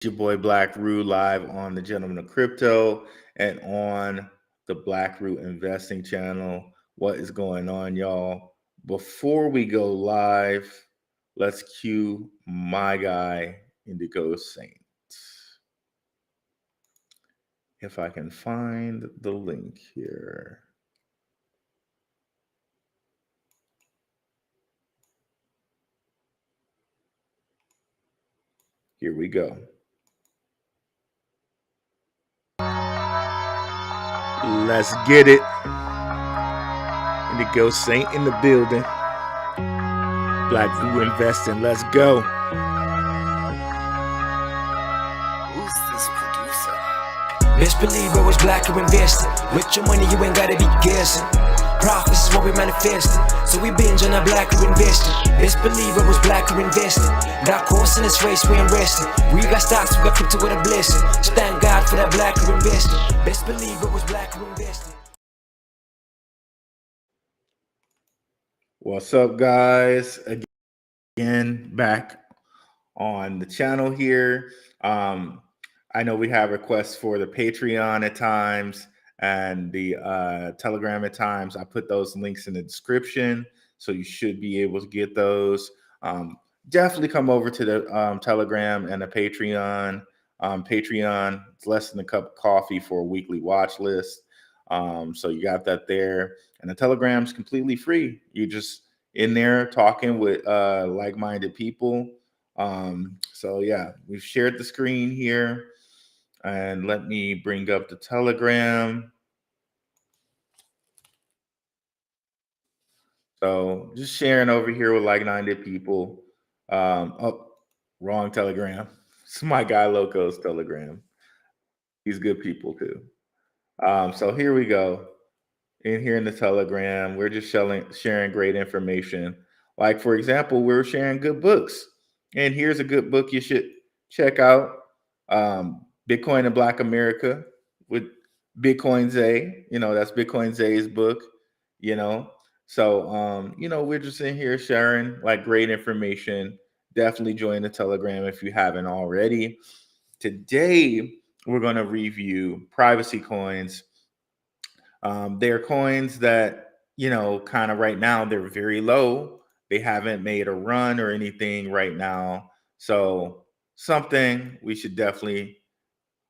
Your boy Blackrue live on the Gentleman of Crypto and on the Blackrue Investing channel. What is going on, y'all? Before we go live, let's cue my guy, Indigo Saint. If I can find the link here. Here we go. Let's get it. Indigo Saint in the building. Blackrue Investing. Let's go. Who's this producer? Best believe I was Blackrue investing. With your money, you ain't gotta be guessing. Profits is what we manifesting. So we binge on our Blackrue investing. Best believe I was Blackrue investing. Got course in this race, we ain't resting. We got stocks, we got crypto with a blessing. So thank God for that Blackrue investing. Best believe I was Blackrue investing. What's up, guys? Again, back on the channel here. I know we have requests for the Patreon at times and the Telegram at times. I put those links in the description, so you should be able to get those. Definitely come over to the Telegram and the Patreon. Patreon, it's less than a cup of coffee for a weekly watch list. So you got that there. And the Telegram's completely free. You just in there talking with like-minded people. So yeah, we've shared the screen here. And let me bring up the Telegram. So just sharing over here with like-minded people. Oh, wrong Telegram. It's my guy Loco's Telegram. He's good people too. So here we go. In here in the Telegram, we're just sharing great information. Like, for example, we're sharing good books. And here's a good book you should check out. Bitcoin in Black America with Bitcoin Zay. That's Bitcoin Zay's book, you know. So, we're just in here sharing like great information. Definitely join the Telegram if you haven't already. Today, we're going to review privacy coins. They're coins that, kind of right now, they're very low. They haven't made a run or anything right now. So something we should definitely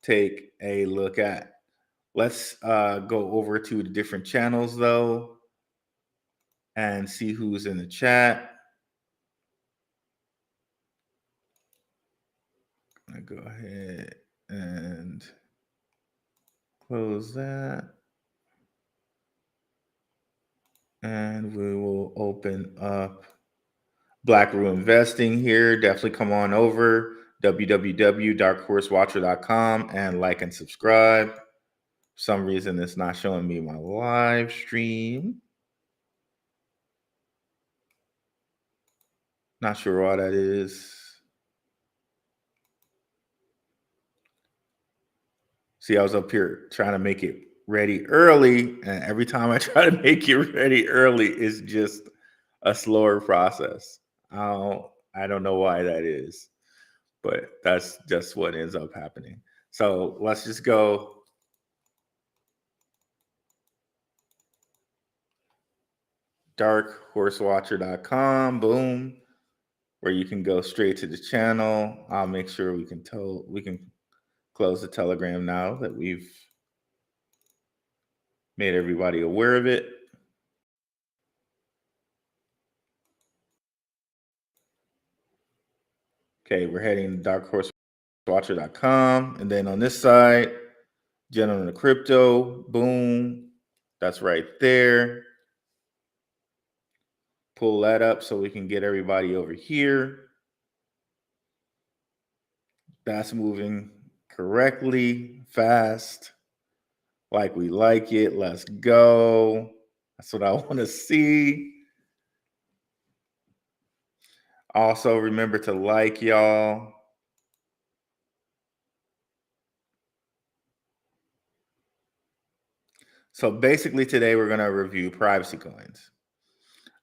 take a look at. Let's go over to the different channels, though, and see who's in the chat. I go ahead and close that. And we will open up Blackrue Investing here. Definitely come on over, www.darkhorsewatcher.com, and like and subscribe. For some reason, it's not showing me my live stream. Not sure why that is. See, I was up here trying to make it ready early, and every time I try to make it ready early, it's just a slower process. I don't know why that is, but that's just what ends up happening. So let's just go. darkhorsewatcher.com, boom, where you can go straight to the channel. I'll make sure we can close the Telegram now that we've made everybody aware of it. Okay, we're heading to darkhorsewatcher.com, and then on this side, Gentleman of Crypto, boom, that's right there. Pull that up so we can get everybody over here. That's moving correctly, fast, like we like it. Let's go. That's what I want to see. Also, remember to like, y'all. So basically today we're going to review privacy coins.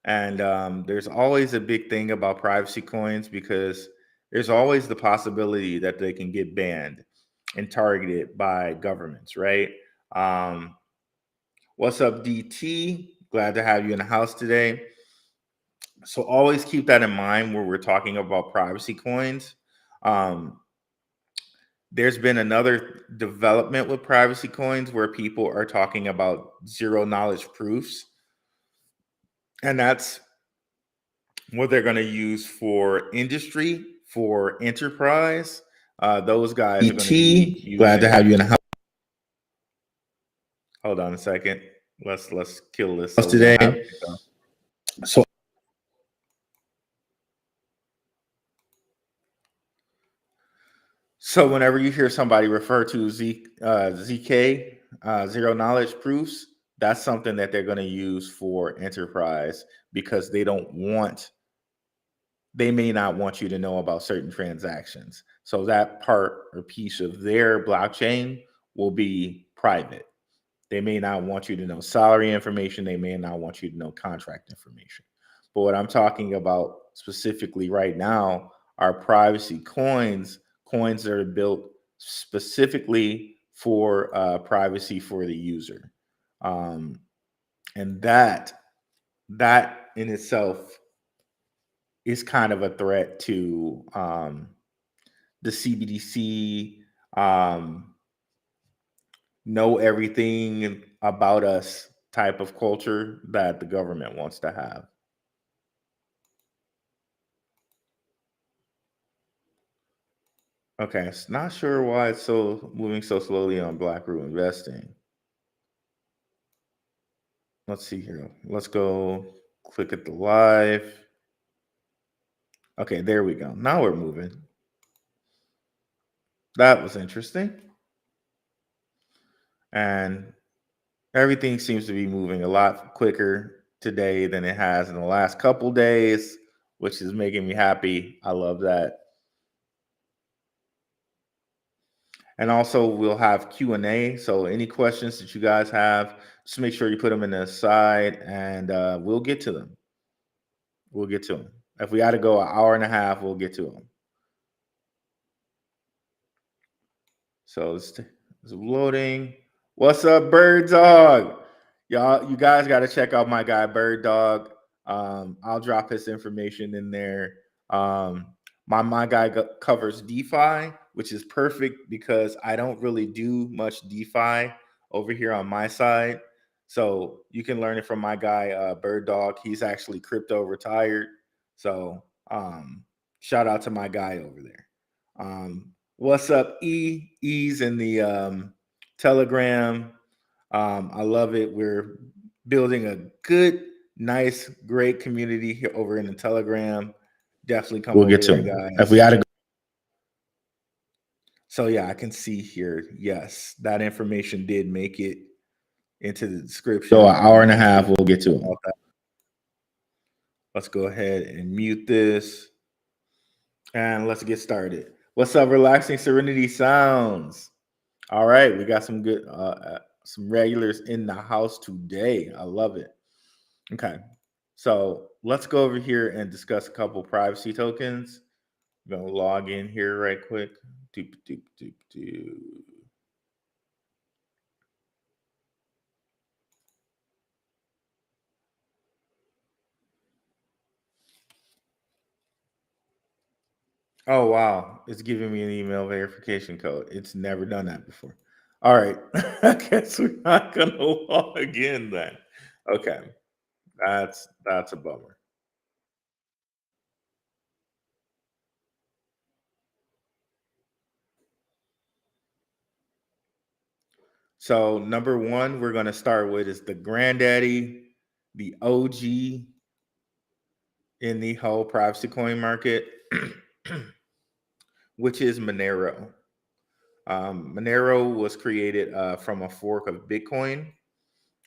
And there's always a big thing about privacy coins because there's always the possibility that they can get banned and targeted by governments, right? What's up, DT? Glad to have you in the house today. So always keep that in mind when we're talking about privacy coins. There's been another development with privacy coins where people are talking about zero knowledge proofs. And that's what they're going to use for industry, for enterprise. Those guys are going to be glad to have you in the house Hold on a second. Let's kill this today. So So whenever you hear somebody refer to ZK, zero knowledge proofs, that's something that they're going to use for enterprise because they may not want you to know about certain transactions. So that part or piece of their blockchain will be private. They may not want you to know salary information. They may not want you to know contract information. But what I'm talking about specifically right now are privacy coins that are built specifically for privacy for the user. And that in itself is kind of a threat to the CBDC, know everything about us type of culture that the government wants to have. Okay, it's not sure why it's moving so slowly on Blackrue investing. Let's see here. Let's go click at the live. Okay, there we go. Now we're moving. That was interesting. And everything seems to be moving a lot quicker today than it has in the last couple days, which is making me happy. I love that. And also we'll have Q&A. So any questions that you guys have, just make sure you put them in the side and we'll get to them. We'll get to them. If we got to go an hour and a half, we'll get to them. So it's loading. What's up, Bird Dog? Y'all, you guys got to check out my guy, Bird Dog. I'll drop his information in there. My guy covers DeFi, which is perfect because I don't really do much DeFi over here on my side. So you can learn it from my guy, Bird Dog. He's actually crypto retired. So shout out to my guy over there. What's up, E? E's in the Telegram. I love it. We're building a good, nice, great community here over in the Telegram. Definitely come over there, guys. If we got to go. So yeah, I can see here. Yes, that information did make it into the description. So an hour and a half, we'll get to it. Let's go ahead and mute this. And let's get started. What's up, Relaxing Serenity Sounds? All right, we got some good some regulars in the house today. I love it. Okay, so let's go over here and discuss a couple privacy tokens. I'm gonna log in here right quick. Doop, doop, doop, doop. Oh wow, it's giving me an email verification code. It's never done that before. All right, I guess we're not gonna log in then. Okay, that's a bummer. So number one, we're gonna start with is the granddaddy, the OG in the whole privacy coin market, which is Monero. Monero was created from a fork of Bitcoin.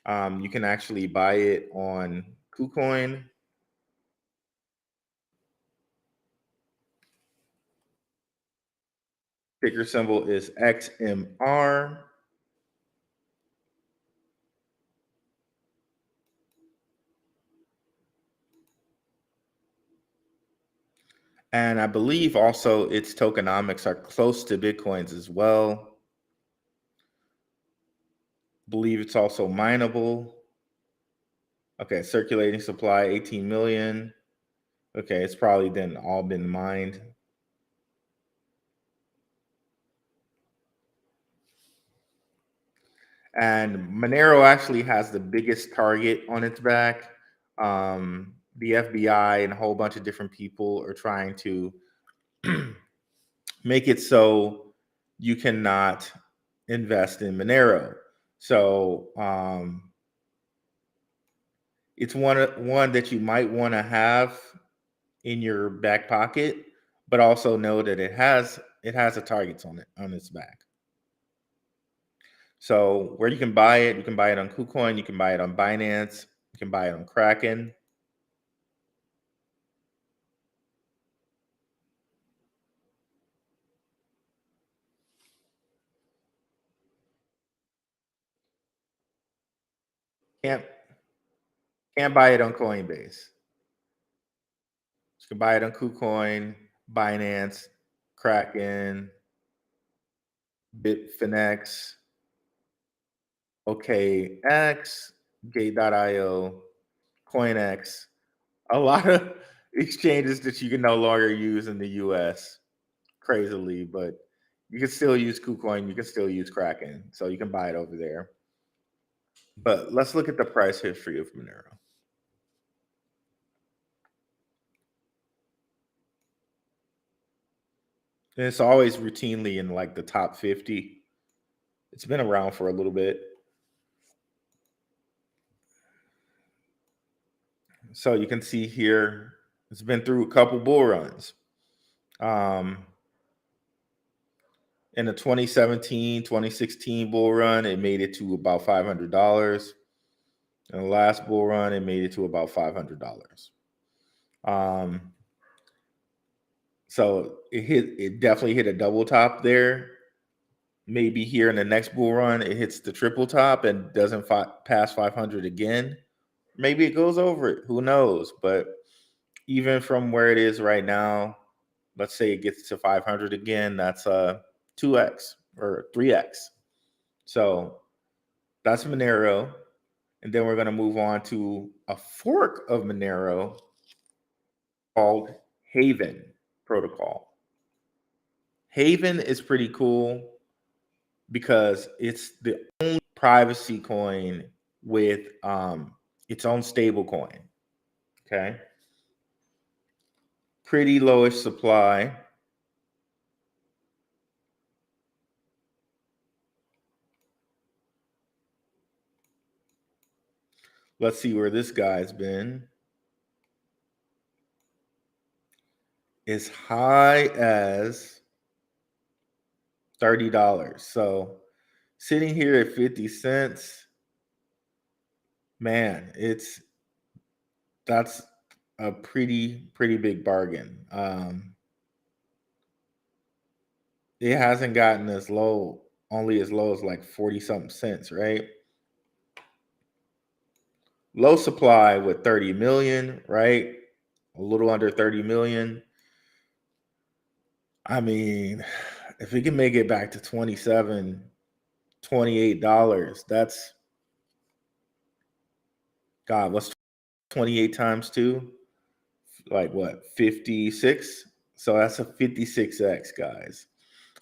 You can actually buy it on KuCoin. Ticker symbol is XMR. And I believe also its tokenomics are close to Bitcoin's as well. Believe it's also mineable. Okay, circulating supply 18 million. Okay, it's probably then all been mined. And Monero actually has the biggest target on its back. The FBI and a whole bunch of different people are trying to make it so you cannot invest in Monero. So it's one that you might want to have in your back pocket, but also know that it has a target on its back. So where you can buy it on KuCoin, you can buy it on Binance, you can buy it on Kraken. Can't buy it on Coinbase. You can buy it on KuCoin, Binance, Kraken, Bitfinex, OKX, Gate.io, CoinX. A lot of exchanges that you can no longer use in the US, crazily, but you can still use KuCoin, you can still use Kraken, so you can buy it over there. But let's look at the price history of Monero. And it's always routinely in like the top 50. It's been around for a little bit. So you can see here, it's been through a couple bull runs. In the 2017, 2016 bull run, it made it to about $500. In the last bull run, it made it to about $500. So it definitely hit a double top there. Maybe here in the next bull run, it hits the triple top and doesn't pass 500 again. Maybe it goes over it. Who knows? But even from where it is right now, let's say it gets to 500 again, that's a 2x or 3x. So that's Monero. And then we're going to move on to a fork of Monero called Haven protocol. Haven is pretty cool because it's the only privacy coin with its own stable coin. Okay. Pretty lowish supply. Let's see where this guy's been. As high as $30. So sitting here at 50 cents, man, that's a pretty big bargain. It hasn't gotten only as low as like 40 something cents, right? Low supply with 30 million, right? A little under 30 million. I mean, if we can make it back to $27, $28, that's, God, what's 28 times 2? Like what, 56? So that's a 56x, guys.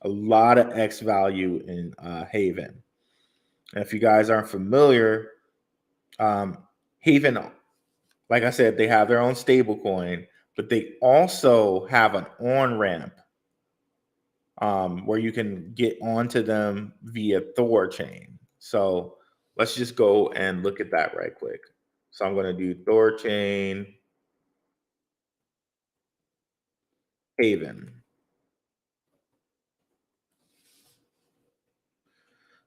A lot of X value in Haven. And if you guys aren't familiar, Haven, like I said, they have their own stable coin, but they also have an on-ramp where you can get onto them via Thor chain. So let's just go and look at that right quick. So I'm going to do Thor chain, Haven.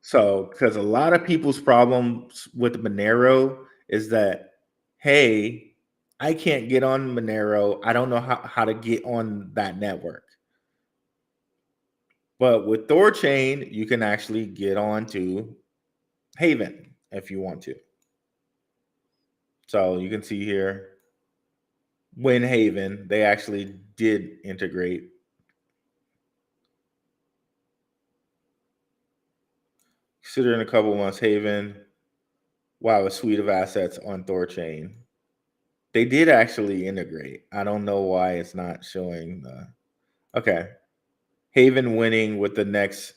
So, because a lot of people's problems with Monero is that, hey, I can't get on Monero. I don't know how to get on that network. But with Thorchain, you can actually get on to Haven if you want to. So you can see here, when Haven, they actually did integrate. Considering a couple months, Haven, wow, a suite of assets on Thor chain. They did actually integrate. I don't know why it's not showing the. Okay. Haven winning with the next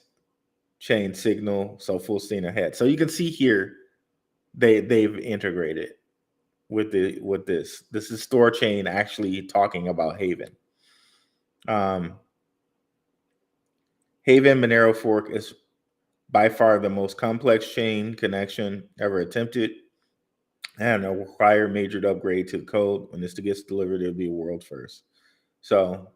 chain signal, so full steam ahead. So you can see here they've integrated with this. This is Thor chain actually talking about Haven. Haven Monero fork is by far the most complex chain connection ever attempted, and a require major upgrade to the code. When this gets delivered, it'll be a world first. So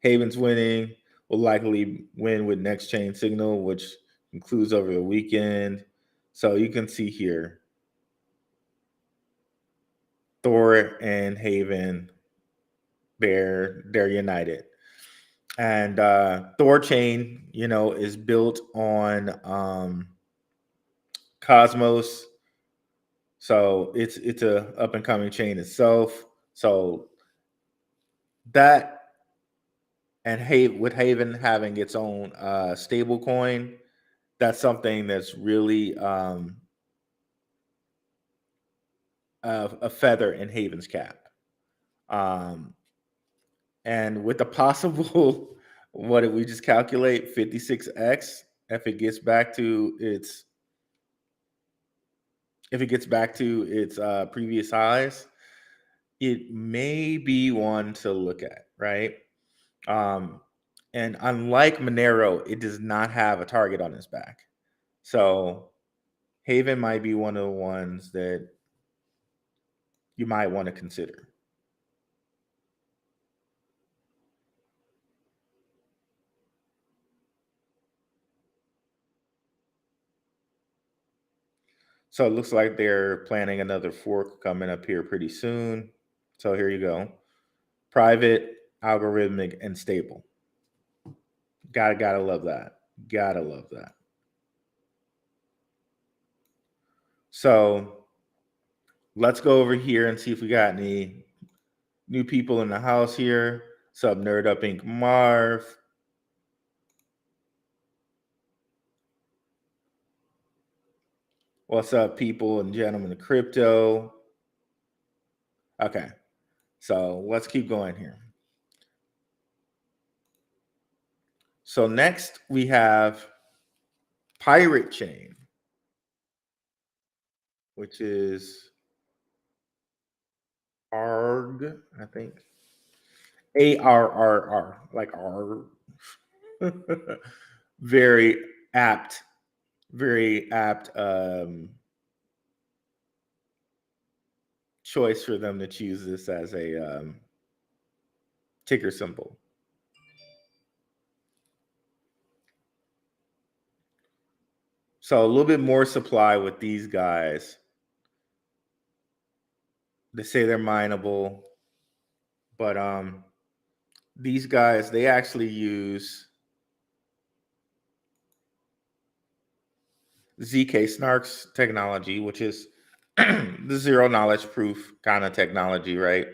Haven's winning, will likely win with next chain signal, which concludes over the weekend. So you can see here, Thor and Haven, they're united. And Thor chain, is built on Cosmos. So it's a up and coming chain itself. So that and with Haven having its own stable coin, that's something that's really a feather in Haven's cap. And with the possible, what did we just calculate? 56x. If it gets back to its previous highs, it may be one to look at, right? And unlike Monero, it does not have a target on its back. So Haven might be one of the ones that you might want to consider. So it looks like they're planning another fork coming up here pretty soon. So here you go. Private, algorithmic, and stable. Gotta love that. Gotta love that. So let's go over here and see if we got any new people in the house here. Sub Nerd Up Inc. Marv. What's up, people and gentlemen of crypto? Okay, so let's keep going here. So next we have Pirate Chain, which is ARG, I think. ARRR, like R. Very apt choice for them to choose this as a ticker symbol. So a little bit more supply with these guys. They say they're mineable, but these guys, they actually use ZK Snarks technology, which is the zero knowledge proof kind of technology, right?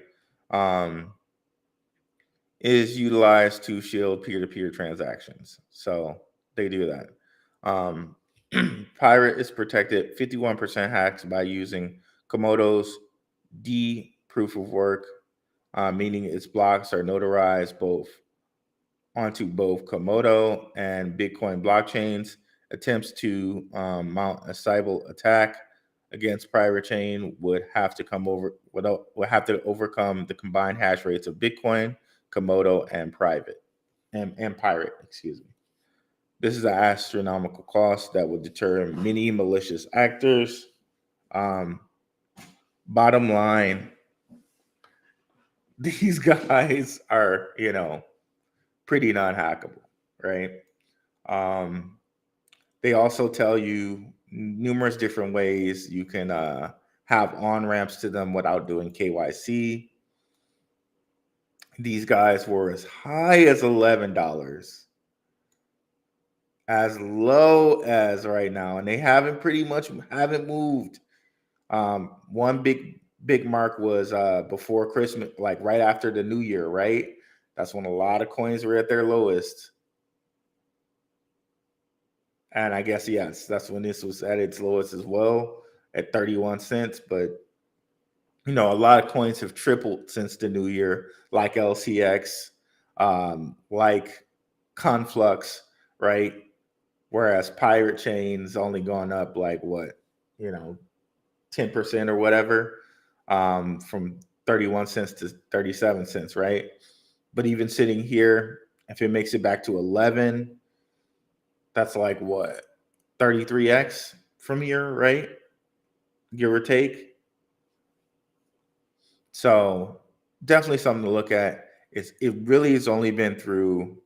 Is utilized to shield peer-to-peer transactions. So they do that. Pirate is protected 51% hacks by using Komodo's D proof of work, meaning its blocks are notarized onto both Komodo and Bitcoin blockchains. Attempts to mount a cyber attack against Pirate Chain would have to overcome the combined hash rates of Bitcoin, Komodo, and Pirate. Excuse me. This is an astronomical cost that would deter many malicious actors. Bottom line, these guys are, pretty non-hackable, right? They also tell you numerous different ways you can have on-ramps to them without doing KYC. These guys were as high as $11, as low as right now, and they haven't moved. One big big mark was before Christmas, like right after the new year, right? That's when a lot of coins were at their lowest. And I guess, yes, that's when this was at its lowest as well, at 31 cents. But, a lot of coins have tripled since the new year, like LCX, like Conflux, right? Whereas Pirate Chain's only gone up like what, 10% or whatever, from 31 cents to 37 cents, right? But even sitting here, if it makes it back to 11, that's like what, 33x from here, right? Give or take. So definitely something to look at. It really has only been through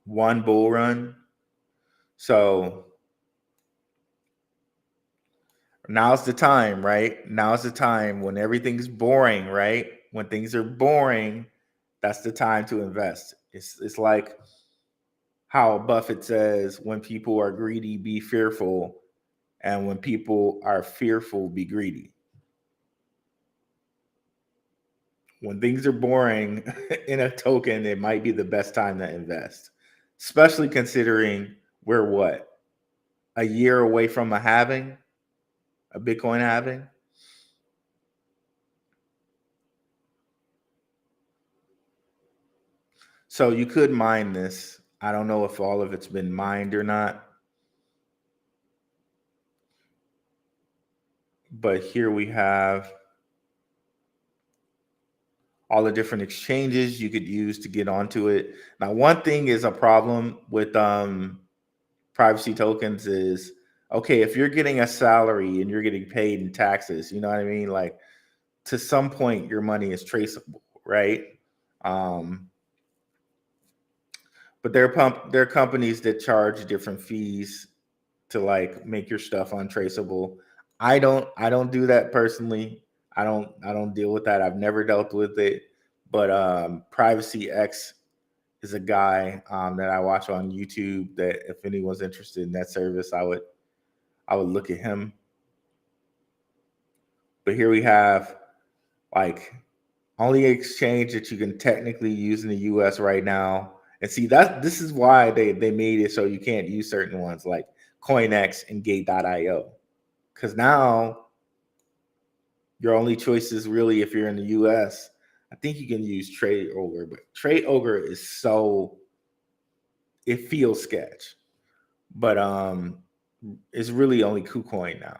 one bull run. So now's the time, right? Now's the time when everything's boring, right? When things are boring, that's the time to invest. It's like how Buffett says, when people are greedy, be fearful. And when people are fearful, be greedy. When things are boring in a token, it might be the best time to invest, especially considering we're what, a year away from a Bitcoin halving. So you could mine this. I don't know if all of it's been mined or not. But here we have all the different exchanges you could use to get onto it. Now, one thing is a problem with privacy tokens is, okay, if you're getting a salary and you're getting paid in taxes, you know what I mean? Like, to some point, your money is traceable, right? But there are companies that charge different fees to like make your stuff untraceable. I don't do that personally. I don't deal with that. I've never dealt with it. But Privacy X is a guy that I watch on YouTube that if anyone's interested in that service, I would look at him. But here we have like only exchange that you can technically use in the US right now. And see, this is why they made it so you can't use certain ones like CoinX and Gate.io. Because now your only choice is really, if you're in the US, I think you can use Trade Ogre, but Trade Ogre is it feels sketch. But it's really only KuCoin now.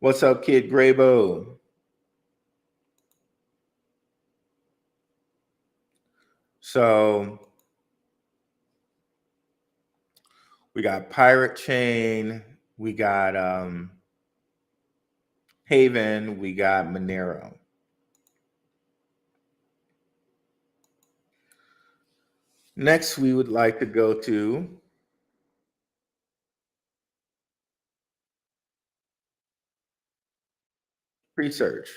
What's up, Kid Graybo? So we got Pirate Chain, we got Haven, we got Monero. Next, we would like to go to PreSearch.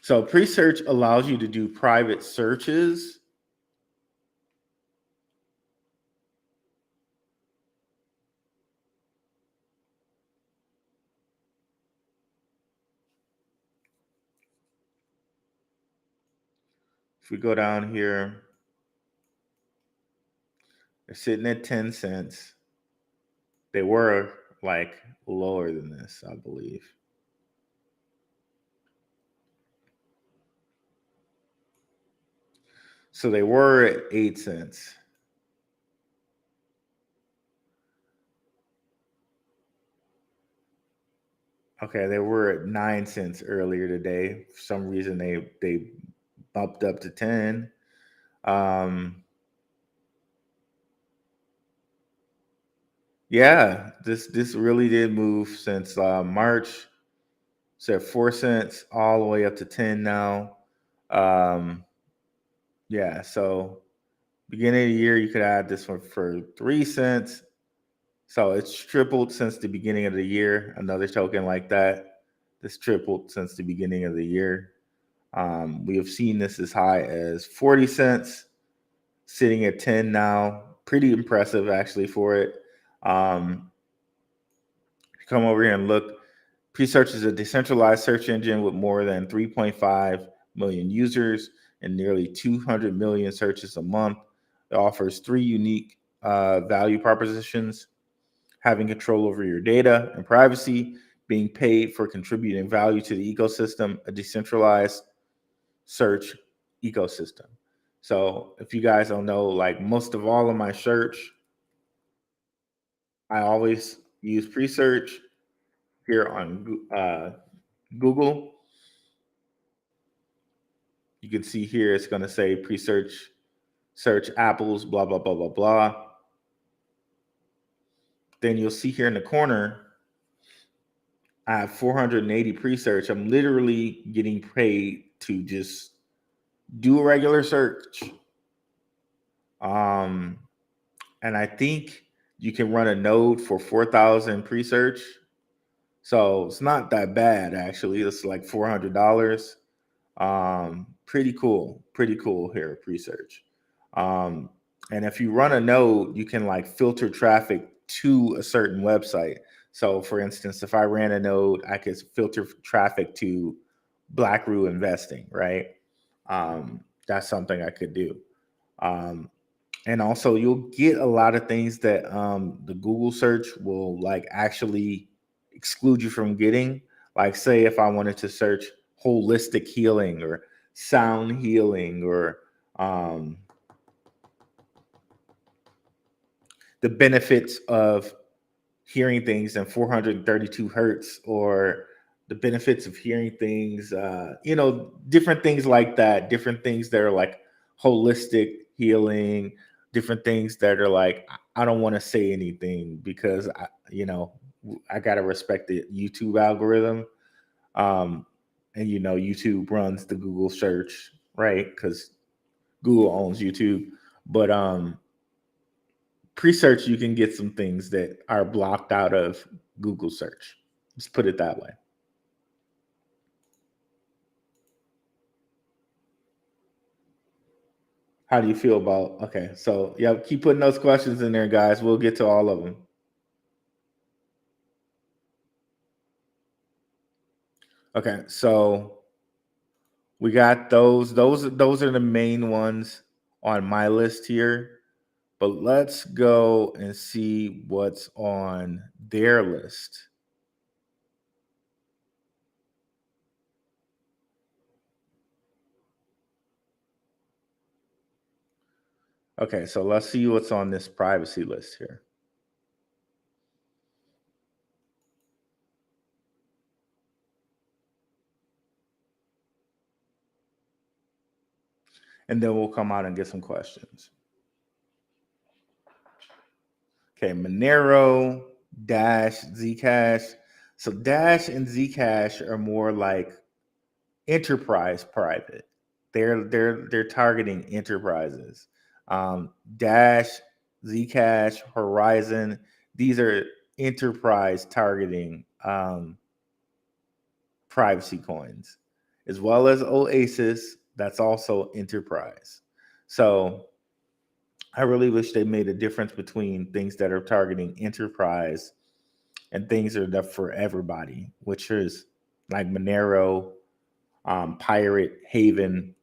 So PreSearch allows you to do private searches. If we go down here, they're sitting at 10 cents. They were like lower than this, I believe. So they were at 8 cents. Okay, they were at 9 cents earlier today. For some reason, they bumped up to 10. Yeah, this really did move since March. So at 4 cents all the way up to 10 now. Yeah, so beginning of the year, you could add this one for 3 cents. So it's tripled since the beginning of the year. Another token like that, this tripled since the beginning of the year. We have seen this as high as 40 cents. sitting at 10 now. Pretty impressive actually for it. Come over here and look. PreSearch is a decentralized search engine with more than 3.5 million users and nearly 200 million searches a month. It offers 3 unique value propositions: having control over your data and privacy, being paid for contributing value to the ecosystem, a decentralized search ecosystem. So if you guys don't know, like most of all of my search, I always use PreSearch here on Google. You can see here it's going to say PreSearch, search apples, blah, blah, blah, blah, blah. Then you'll see here in the corner, I have 480 PreSearch. I'm literally getting paid to just do a regular search. And I think you can run a node for 4,000 PreSearch. So it's not that bad, actually. It's like $400. Pretty cool here, PreSearch. And if you run a node, you can like filter traffic to a certain website. So for instance, if I ran a node, I could filter traffic to Blackrue investing, right? That's something I could do. And also you'll get a lot of things that the Google search will like actually exclude you from getting. Like say if I wanted to search holistic healing or sound healing or the benefits of hearing things in 432 hertz or the benefits of hearing things, different things like that, different things that are like holistic healing, different things that are like, I don't want to say anything because I got to respect the YouTube algorithm. And YouTube runs the Google search, right? Because Google owns YouTube. But PreSearch, you can get some things that are blocked out of Google search. Let's put it that way. How do you feel about, okay, so yeah, keep putting those questions in there, guys. We'll get to all of them. Okay, so we got those. Those are the main ones on my list here. But let's go and see what's on their list. Okay, so let's see what's on this privacy list here. And then we'll come out and get some questions. Okay, Monero, Dash, Zcash. So Dash and Zcash are more like enterprise private. They're targeting enterprises. Dash, Zcash, Horizon, these are enterprise targeting privacy coins, as well as Oasis. That's also enterprise. So I really wish they made a difference between things that are targeting enterprise and things that are for everybody, which is like Monero, Pirate, Haven.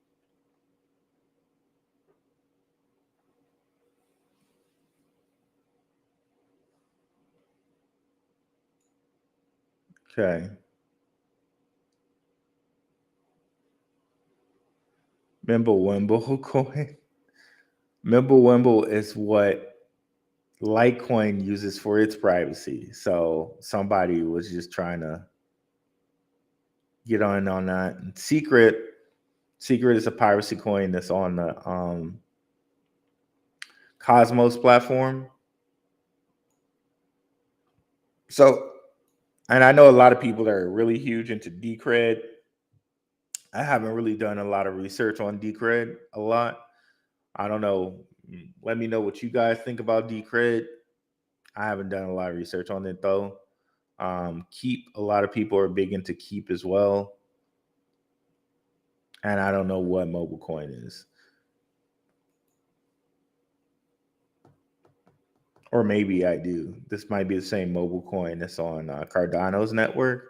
Okay. Mimblewimble coin. Mimblewimble is what Litecoin uses for its privacy. So somebody was just trying to get on that. And Secret is a piracy coin that's on the Cosmos platform. So, and I know a lot of people that are really huge into Decred. I haven't really done a lot of research on Decred a lot. I don't know. Let me know what you guys think about Decred. I haven't done a lot of research on it though. Keep, a lot of people are big into Keep as well. And I don't know what mobile coin is. Or maybe I do. This might be the same mobile coin that's on Cardano's network.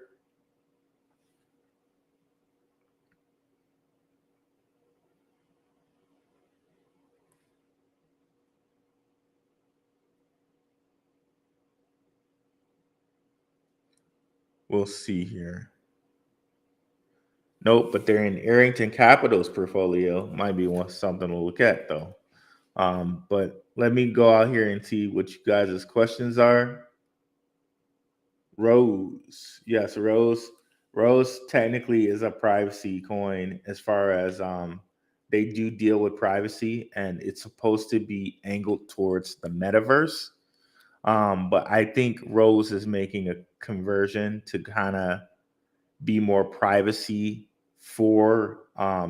We'll see here. Nope, but they're in Arrington Capital's portfolio. Might be something to look at though. But let me go out here and see what you guys' questions are. Rose. Yes, Rose. Rose technically is a privacy coin as far as they do deal with privacy, and it's supposed to be angled towards the metaverse. But I think Rose is making a conversion to kind of be more privacy for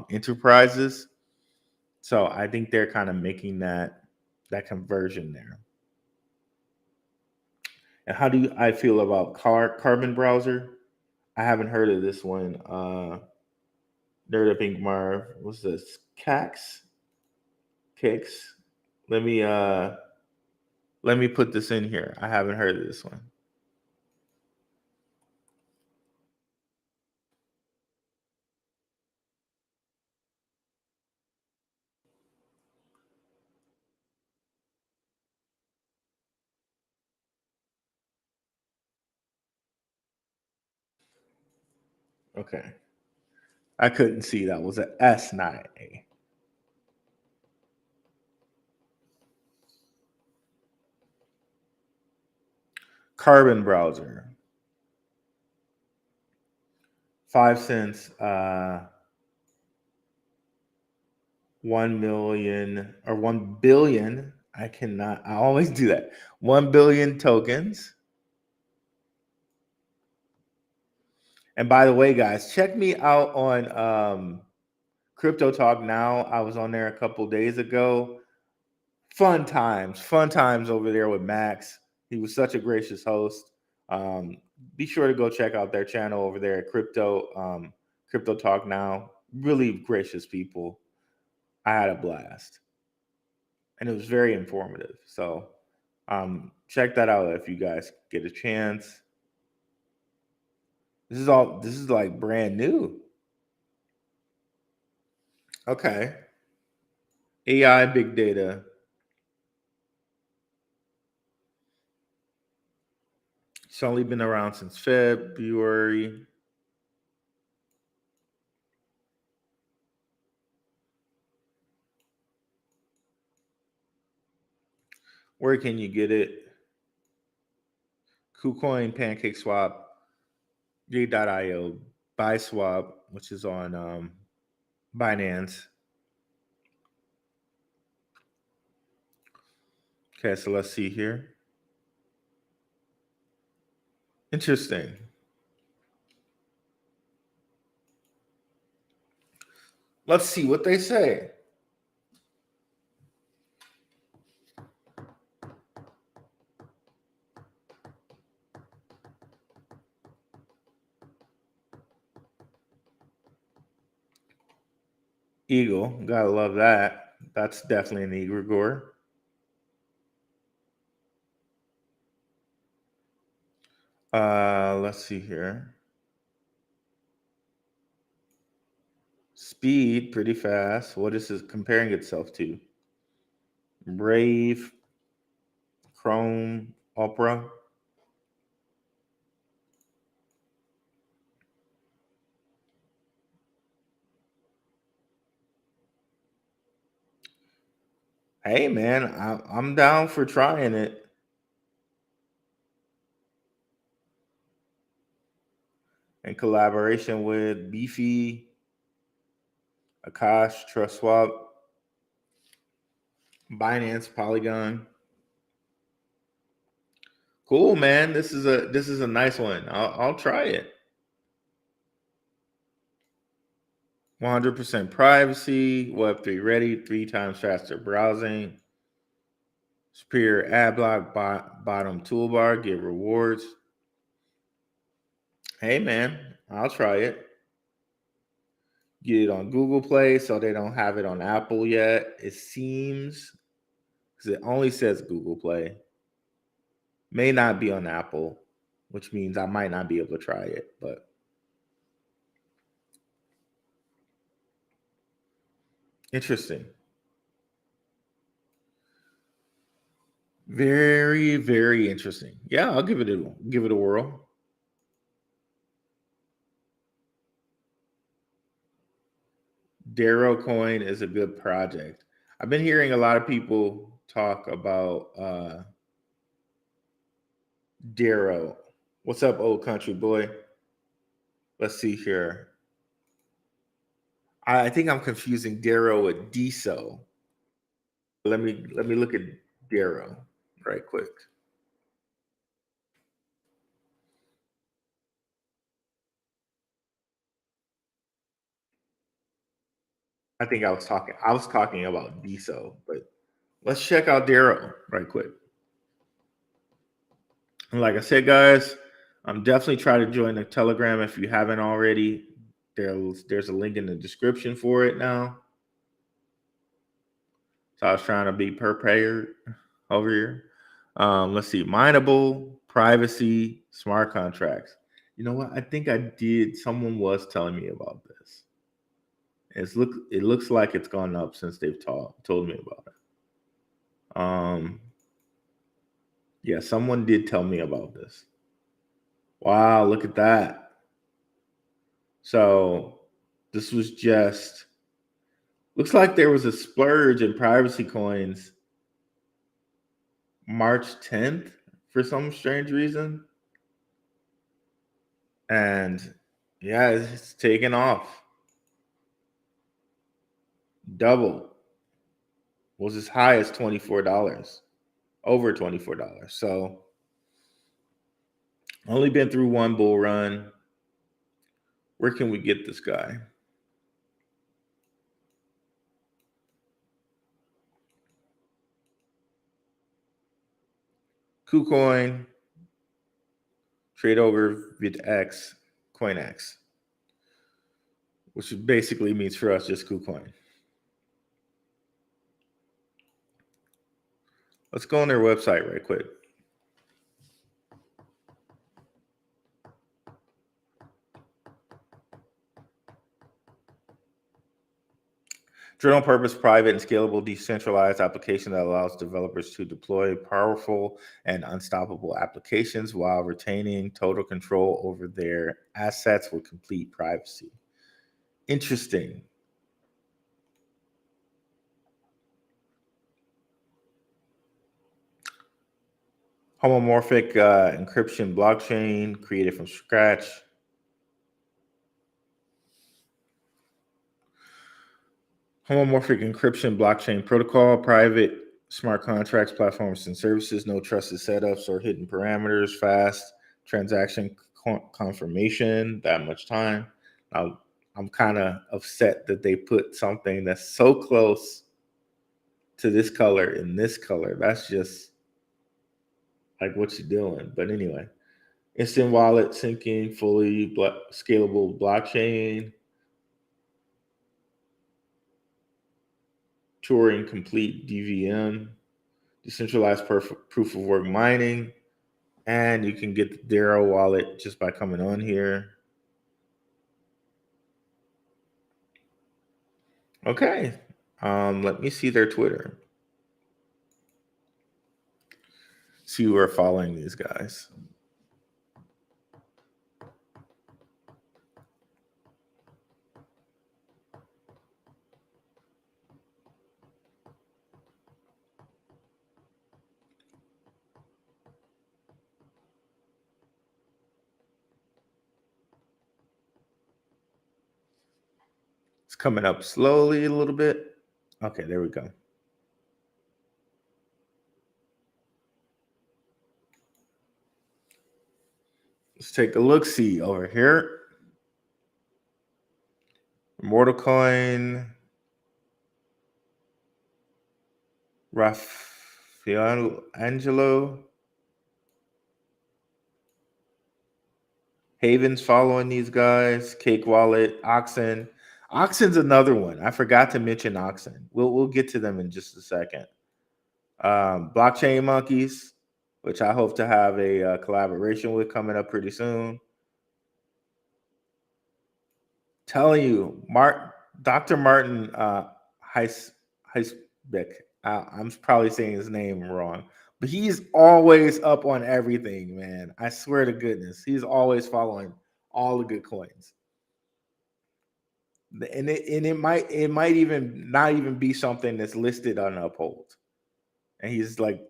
enterprises. So I think they're kind of making that conversion there. And how do I feel about Carbon Browser? I haven't heard of this one. Nerd of Ink Marv. What's this? Kicks. Let me put this in here. I haven't heard of this one. Okay. I couldn't see that was an S, not an A. Carbon Browser. 5 cents, 1 million or 1 billion. I always do that. 1 billion tokens. And by the way, guys, check me out on Crypto Talk Now. I was on there a couple days ago. Fun times over there with Max. He was such a gracious host. Be sure to go check out their channel over there at Crypto Talk Now. Really gracious people. I had a blast, and it was very informative. So check that out if you guys get a chance. This is like brand new. Okay. AI, big data. It's only been around since February. Where can you get it? KuCoin, PancakeSwap, J.io, BuySwap, which is on Binance. Okay, so let's see here. Interesting. Let's see what they say. Eagle, gotta love that. That's definitely an egregore. Let's see here. Speed, pretty fast. What is it comparing itself to? Brave, Chrome, Opera. Hey, man, I'm down for trying it. In collaboration with Beefy, Akash, TrustSwap, Binance, Polygon. Cool, man. This is a nice one. I'll try it. 100% privacy, Web3 ready, 3 times faster browsing, superior ad block, bottom toolbar, get rewards. Hey, man, I'll try it. Get it on Google Play, so they don't have it on Apple yet. It seems, because it only says Google Play. May not be on Apple, which means I might not be able to try it, but interesting. Very, very interesting. Yeah, I'll give it a whirl. Darrow Coin is a good project. I've been hearing a lot of people talk about Darrow. What's up, old country boy? Let's see here. I think I'm confusing Darrow with Deso. Let me look at Darrow right quick. I think I was talking about Deso, but let's check out Darrow right quick. And like I said, guys, I'm definitely trying to join the Telegram if you haven't already. There's a link in the description for it now. So I was trying to be prepared over here. Let's see, mineable, privacy, smart contracts. You know what? I think I did. Someone was telling me about this. It looks like it's gone up since they've told me about it. Yeah, someone did tell me about this. Wow, look at that. So this was just, looks like there was a splurge in privacy coins March 10th for some strange reason. And yeah, it's taken off. Double. Was as high as $24, over $24. So only been through one bull run. Where can we get this guy? KuCoin, trade over VitX, CoinX, which basically means for us just KuCoin. Let's go on their website right quick. General purpose, private, and scalable decentralized application that allows developers to deploy powerful and unstoppable applications while retaining total control over their assets with complete privacy. Interesting. Homomorphic encryption blockchain created from scratch. Homomorphic encryption blockchain protocol, private smart contracts, platforms, and services, no trusted setups or hidden parameters, fast transaction confirmation, that much time. I'm kind of upset that they put something that's so close to this color in this color. That's just like, what you doing? But anyway, instant wallet syncing, fully scalable blockchain, Turing complete DVM, decentralized proof of work mining, and you can get the Darrow wallet just by coming on here. Okay, let me see their Twitter. See who are following these guys. It's coming up slowly a little bit. Okay, there we go. Let's take a look-see over here. Immortal Coin, Angelo, Haven's following these guys. Cake Wallet, Oxen. Oxen's another one. I forgot to mention Oxen. We'll get to them in just a second. Blockchain Monkeys, which I hope to have a collaboration with coming up pretty soon. Telling you, Dr. Martin Heisbeck. I'm probably saying his name wrong, but he's always up on everything, man. I swear to goodness, he's always following all the good coins. And it might even not even be something that's listed on Uphold, and he's like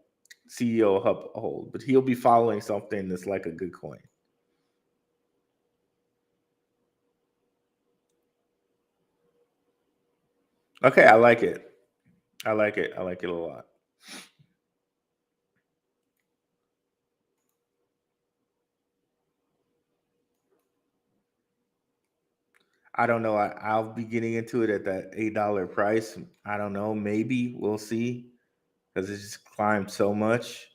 CEO of Uphold, but he'll be following something that's like a good coin. Okay, I like it. I like it a lot. I don't know. I'll be getting into it at that $8 price. I don't know. Maybe we'll see, because it's just climbed so much.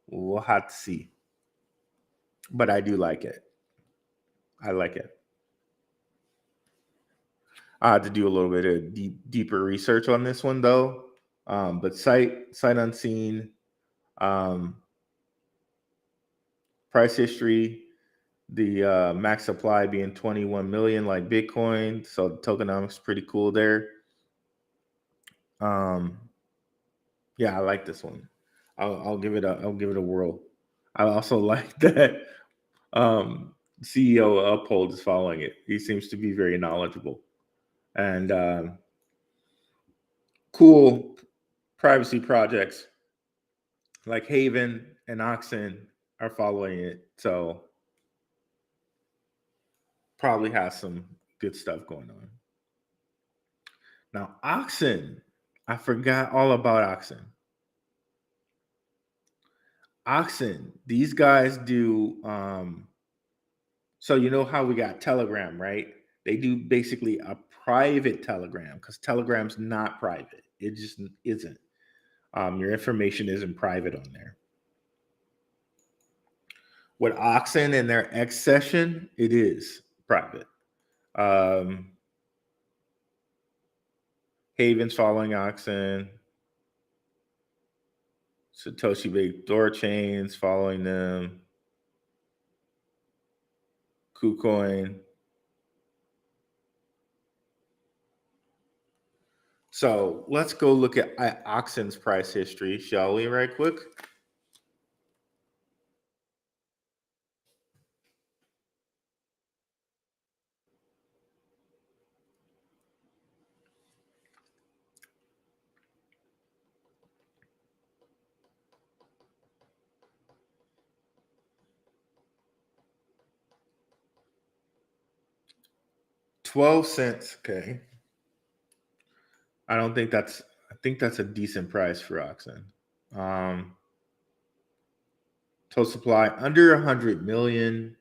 We'll have to see. But I do like it. I like it. I had to do a little bit of deeper research on this one though. But sight unseen, price history, the max supply being 21 million like Bitcoin. So the tokenomics pretty cool there. Yeah, I like this one. I'll give it a whirl. I also like that CEO of Uphold is following it. He seems to be very knowledgeable, and cool privacy projects like Haven and Oxen are following it. So probably has some good stuff going on. Now, Oxen, I forgot all about Oxen. Oxen, these guys do so you know how we got Telegram, right? They do basically a private Telegram, because Telegram's not private. It just isn't. Your information isn't private on there. With Oxen and their X session, it is private. Haven's following Oxen. Satoshi Big Thor chains following them. KuCoin. So let's go look at Oxen's price history, shall we, right quick? $0.12. Okay. I think that's a decent price for Oxen. Total supply under 100 million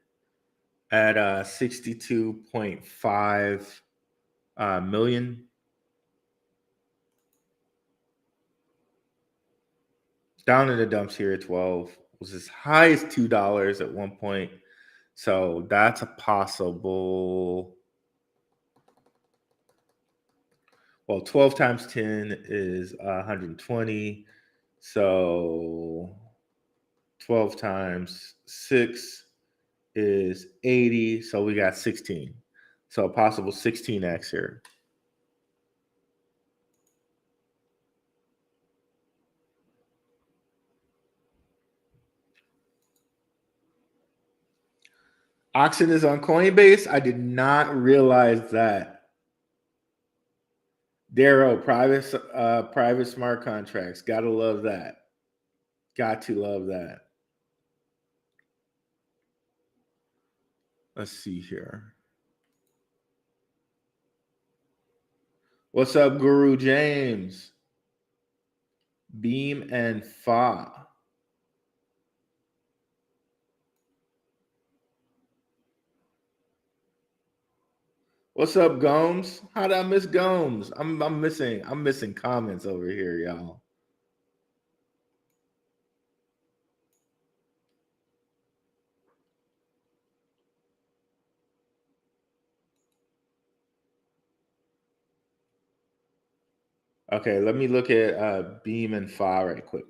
at 62.5 million. Down in the dumps here at 12. Was as high as $2 at one point. So that's a possible. Well, 12 times 10 is 120. So 12 times 6 is 80. So we got 16. So a possible 16x here. Oxen is on Coinbase. I did not realize that. Darrow, private smart contracts. Gotta love that. Got to love that. Let's see here. What's up, Guru James? Beam and Fa. What's up, Gomes? How did I miss Gomes? I'm missing comments over here, y'all. Okay, let me look at Beam and Fa right quick.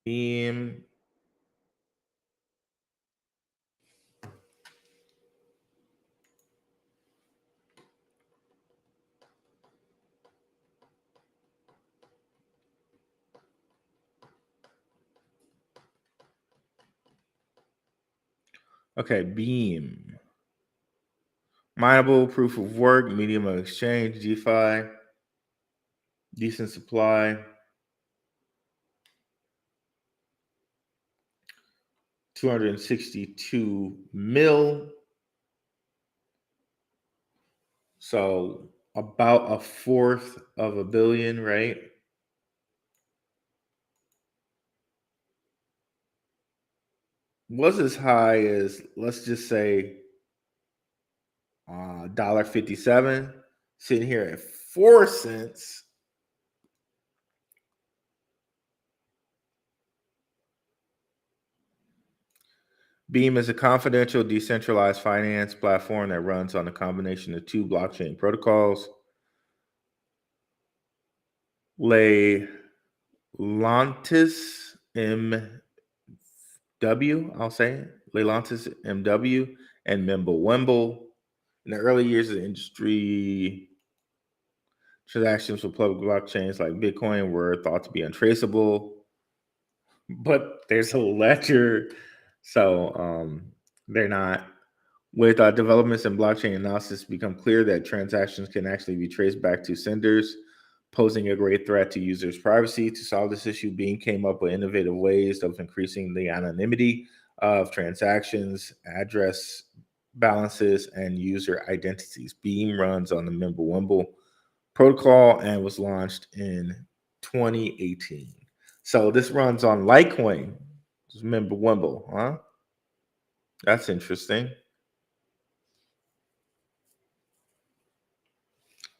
Beam. Okay, Beam. Mineable, proof of work, medium of exchange, DeFi, decent supply. 262 mil. So about a fourth of a billion, right? Was as high as, let's just say, $1.57, sitting here at 4 cents. Beam is a confidential decentralized finance platform that runs on a combination of two blockchain protocols. Lelantis MW, I'll say it. Lelantis MW and Mimblewimble. In the early years of the industry, transactions with public blockchains like Bitcoin were thought to be untraceable, but there's a ledger, so they're not. With developments in blockchain analysis, become clear that transactions can actually be traced back to senders, posing a great threat to users' privacy. To solve this issue, Beam came up with innovative ways of increasing the anonymity of transactions, address balances, and user identities. Beam runs on the Mimblewimble protocol and was launched in 2018. So this runs on Litecoin. Mimblewimble, huh? That's interesting.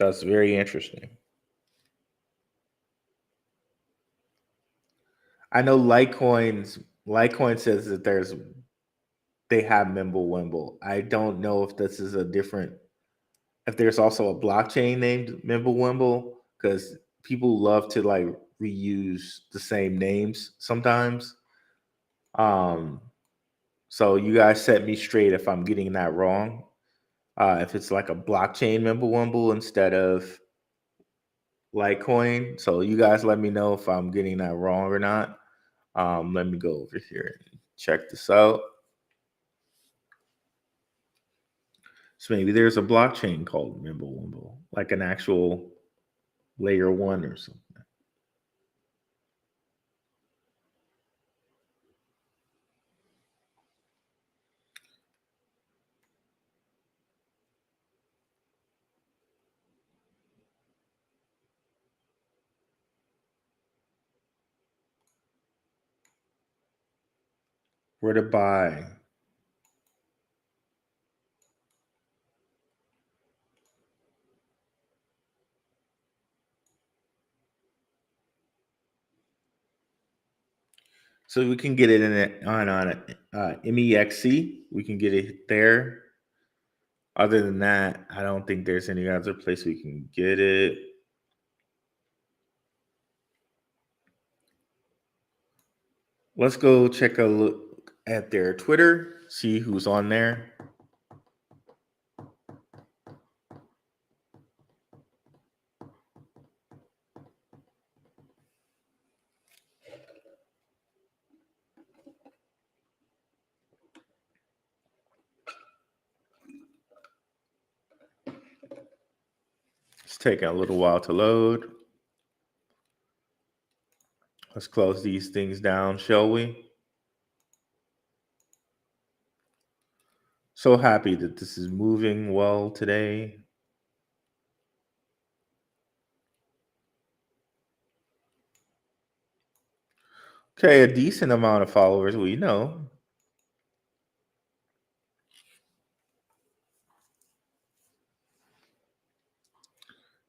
That's very interesting. I know Litecoin says that they have Mimblewimble. I don't know if this is if there's also a blockchain named Mimblewimble, because people love to like reuse the same names sometimes. So you guys set me straight if I'm getting that wrong. If it's like a blockchain Mimblewimble instead of Litecoin. So you guys let me know if I'm getting that wrong or not. Let me go over here and check this out. So maybe there's a blockchain called Mimblewimble, like an actual layer 1 or something. Where to buy? So we can get it on MEXC. We can get it there. Other than that, I don't think there's any other place we can get it. Let's go check a look at their Twitter, see who's on there. It's taking a little while to load. Let's close these things down, shall we? So happy that this is moving well today. Okay, a decent amount of followers, we know.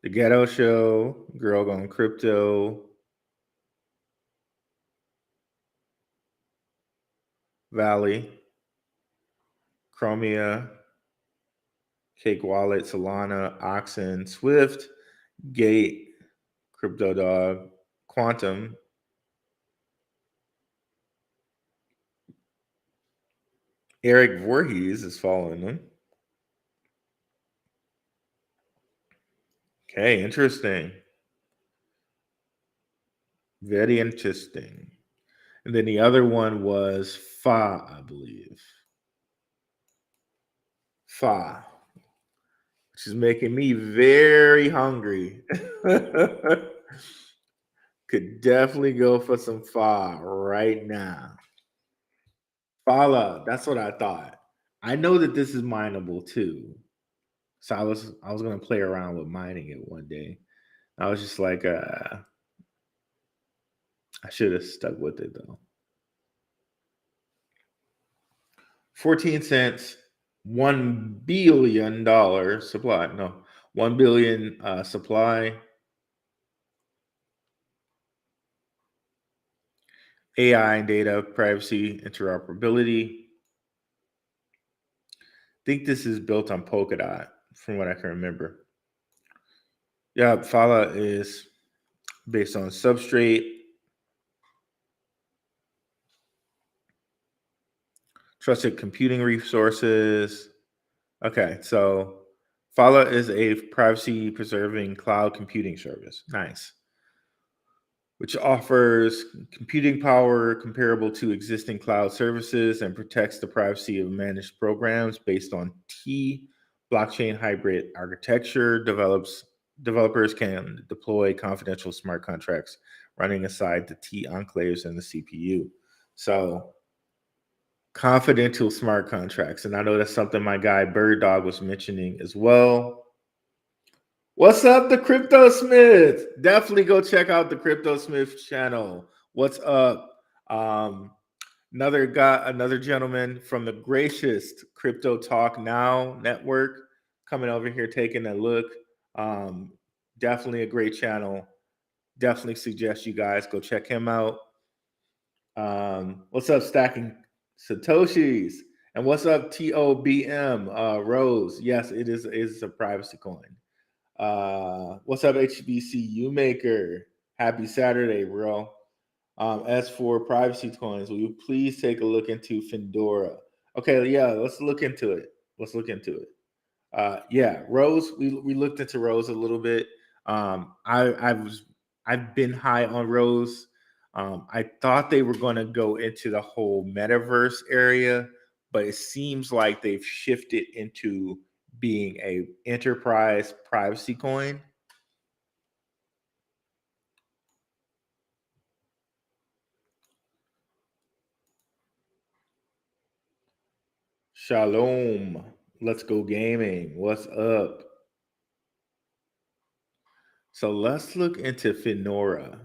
The Ghetto Show, Girl Gone Crypto, Valley, Chromia, Cake Wallet, Solana, Oxen, Swift, Gate, Crypto Dog, Quantum, Eric Voorhees is following them. Okay, interesting. Very interesting. And then the other one was Fa, I believe. Fa, which is making me very hungry. Could definitely go for some Fa right now. Fala, that's what I thought. I know that this is mineable too. So I was gonna play around with mining it one day. I was just like, I should have stuck with it though. 14 cents, $1 billion supply. No, 1 billion supply. AI and data privacy interoperability. I think this is built on Polkadot, from what I can remember. Yeah, Fala is based on Substrate. Trusted computing resources. Okay, so Fala is a privacy-preserving cloud computing service. Nice. Which offers computing power comparable to existing cloud services and protects the privacy of managed programs based on T blockchain hybrid architecture. Developers can deploy confidential smart contracts running aside the T enclaves and the CPU. So confidential smart contracts. And I know that's something my guy Bird Dog was mentioning as well. What's up, the CryptoSmith? Definitely go check out the CryptoSmith channel. What's up? Another gentleman from the Gracious Crypto Talk Now network coming over here taking a look. Definitely a great channel. Definitely suggest you guys go check him out. What's up, Stacking Satoshis? And what's up, TOBM Rose? Yes, it is a privacy coin. What's up, HBCU Maker? Happy Saturday, bro. As for privacy coins, will you please take a look into Fedora? Okay, yeah, let's look into it. Yeah, Rose. We looked into Rose a little bit. I've been high on Rose. I thought they were going to go into the whole metaverse area, but it seems like they've shifted into being a enterprise privacy coin. Shalom. Let's go gaming. What's up? So let's look into Fedora.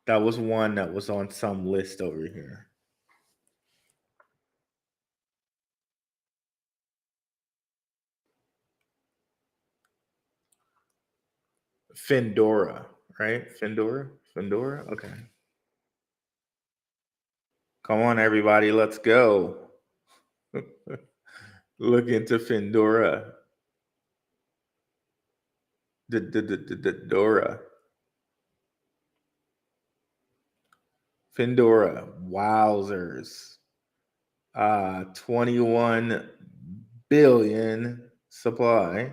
That was one that was on some list over here. Fedora, right? Fedora? Okay. Come on, everybody. Let's go. Look into Fedora. Dora. Fedora. Wowzers. 21 billion supply.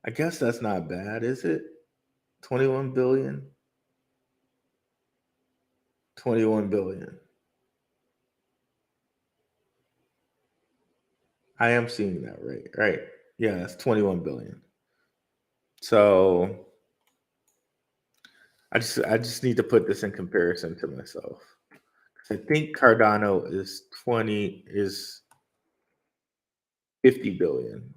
I guess that's not bad, is it? 21 billion? 21 billion. I am seeing that right. Yeah, it's 21 billion. So I just need to put this in comparison to myself. I think Cardano is 50 billion.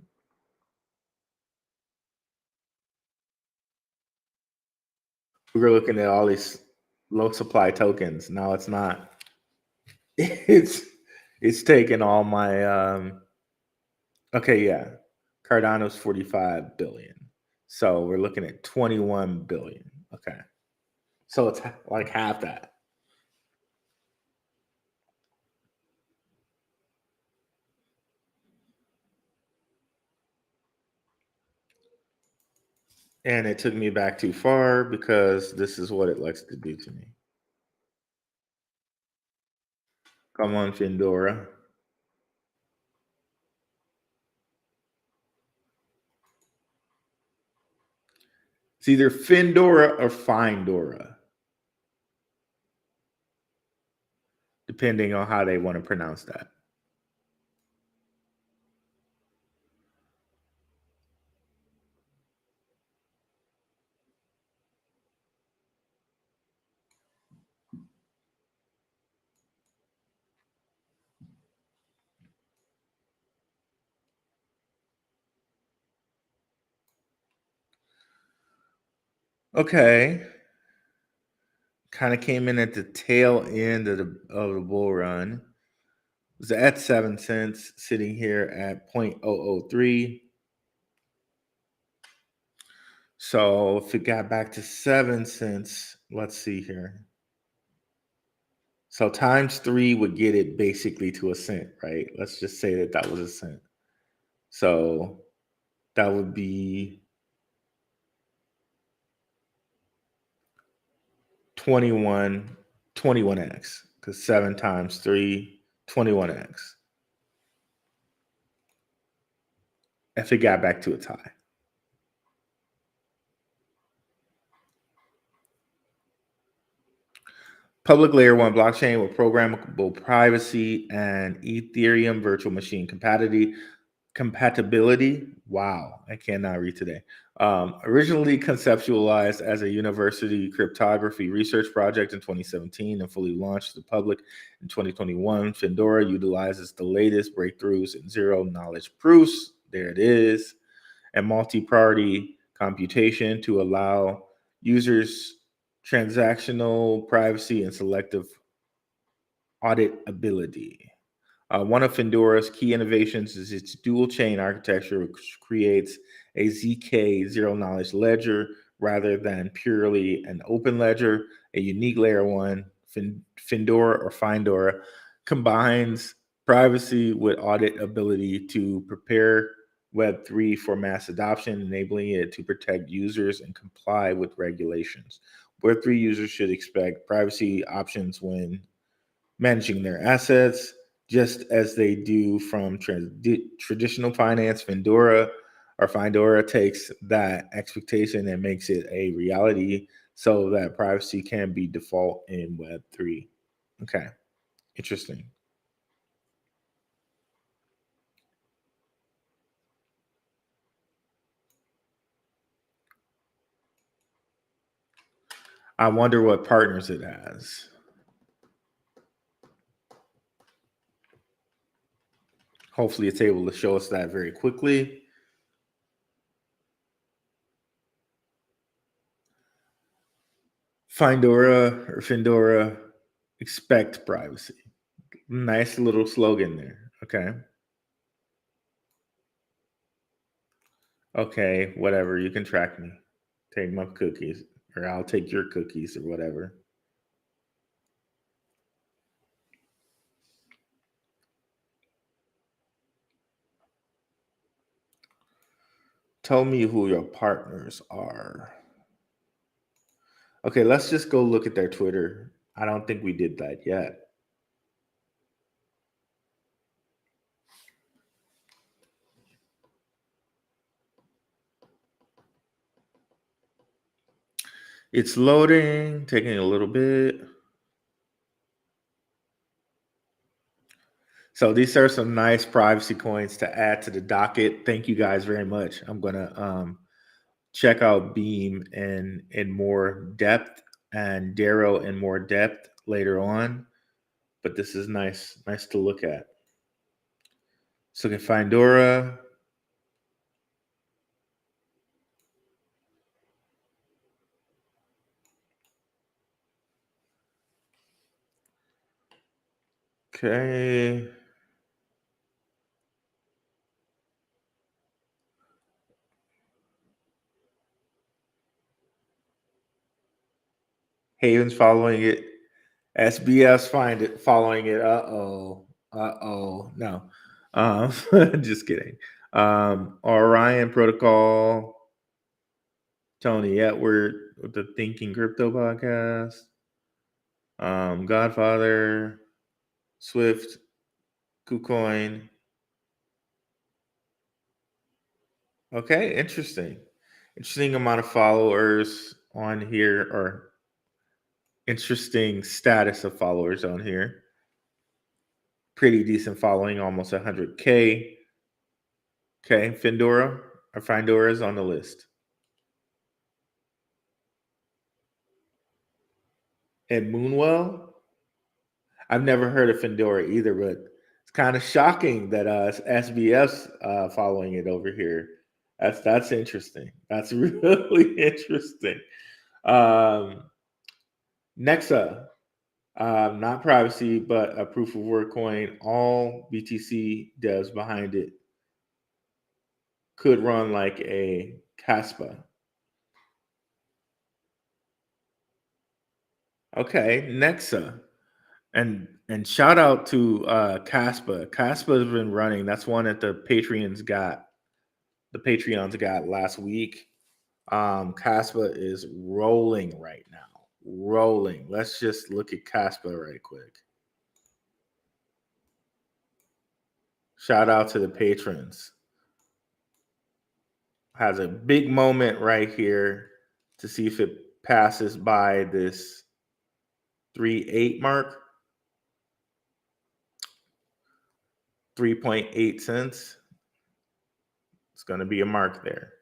We were looking at all these low supply tokens. Now it's not. It's taking all my okay, yeah. Cardano's 45 billion. So we're looking at 21 billion. Okay. So it's like half that. And it took me back too far because this is what it likes to do to me. Come on, Fedora. It's either Fedora or Findora, depending on how they want to pronounce that. Okay. Kind of came in at the tail end of the bull run. It was at 7 cents, sitting here at 0.003. So if it got back to 7 cents, let's see here. So times 3 would get it basically to a cent, right? Let's just say that that was a cent. So that would be 21x, because 7 times 3, 21x. If it got back to its high. Public layer 1 blockchain with programmable privacy and Ethereum virtual machine compatibility. Wow, I cannot read today. Originally conceptualized as a university cryptography research project in 2017 and fully launched to the public in 2021, Fedora utilizes the latest breakthroughs in zero knowledge proofs. There it is. And multi-party computation to allow users transactional privacy and selective auditability. One of Fedora's key innovations is its dual chain architecture, which creates a ZK zero knowledge ledger rather than purely an open ledger. A unique layer 1, Fedora or Findora, combines privacy with auditability to prepare Web3 for mass adoption, enabling it to protect users and comply with regulations. Web3 users should expect privacy options when managing their assets, just as they do from traditional finance. Findora takes that expectation and makes it a reality so that privacy can be default in Web3. Okay, interesting. I wonder what partners it has. Hopefully it's able to show us that very quickly. Fedora, expect privacy. Nice little slogan there. Okay. Okay, whatever. You can track me. Take my cookies, or I'll take your cookies, or whatever. Tell me who your partners are. Okay, let's just go look at their Twitter. I don't think we did that yet. It's loading, taking a little bit. So these are some nice privacy coins to add to the docket. Thank you guys very much. I'm gonna check out Beam in more depth and Darrow in more depth later on. But this is nice to look at. So we can find Dora. Okay. Haven's following it. SBS following it. No. Just kidding. Orion Protocol. Tony Edward with the Thinking Crypto podcast. Godfather. Swift, KuCoin. Okay, interesting. Interesting amount of followers on here, or interesting status of followers on here. Pretty decent following, almost 100K. Okay, Fedora is on the list. And Moonwell, I've never heard of Fedora either, but it's kind of shocking that SBF's following it over here. That's interesting. That's really interesting. Nexa, not privacy, but a proof of work coin. All BTC devs behind it could run like a Caspa. Okay, Nexa. And shout out to Caspa. Caspa has been running. That's one that the Patreons got last week. Caspa is rolling right now. Rolling. Let's just look at Caspa right quick. Shout out to the patrons. Has a big moment right here to see if it passes by this 3.8 mark. 3.8 cents. It's going to be a mark there.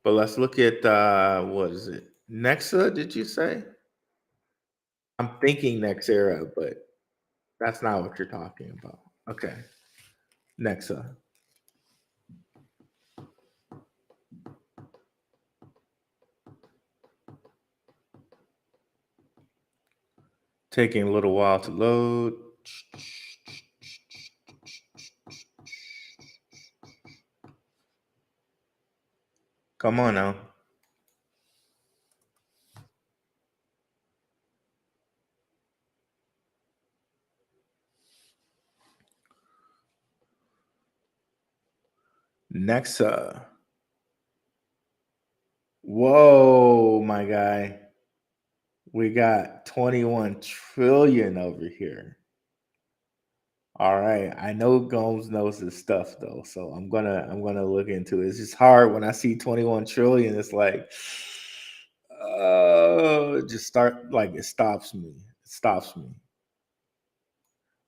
But let's look at, what is it? Nexa, did you say? I'm thinking Nexera, but that's not what you're talking about. Okay. Nexa. Taking a little while to load. Come on now. Nexa. Whoa, my guy. We got 21 trillion over here. All right. I know Gomes knows his stuff though, so I'm gonna look into it. It's just hard when I see 21 trillion. It's like, just start like it stops me. It stops me.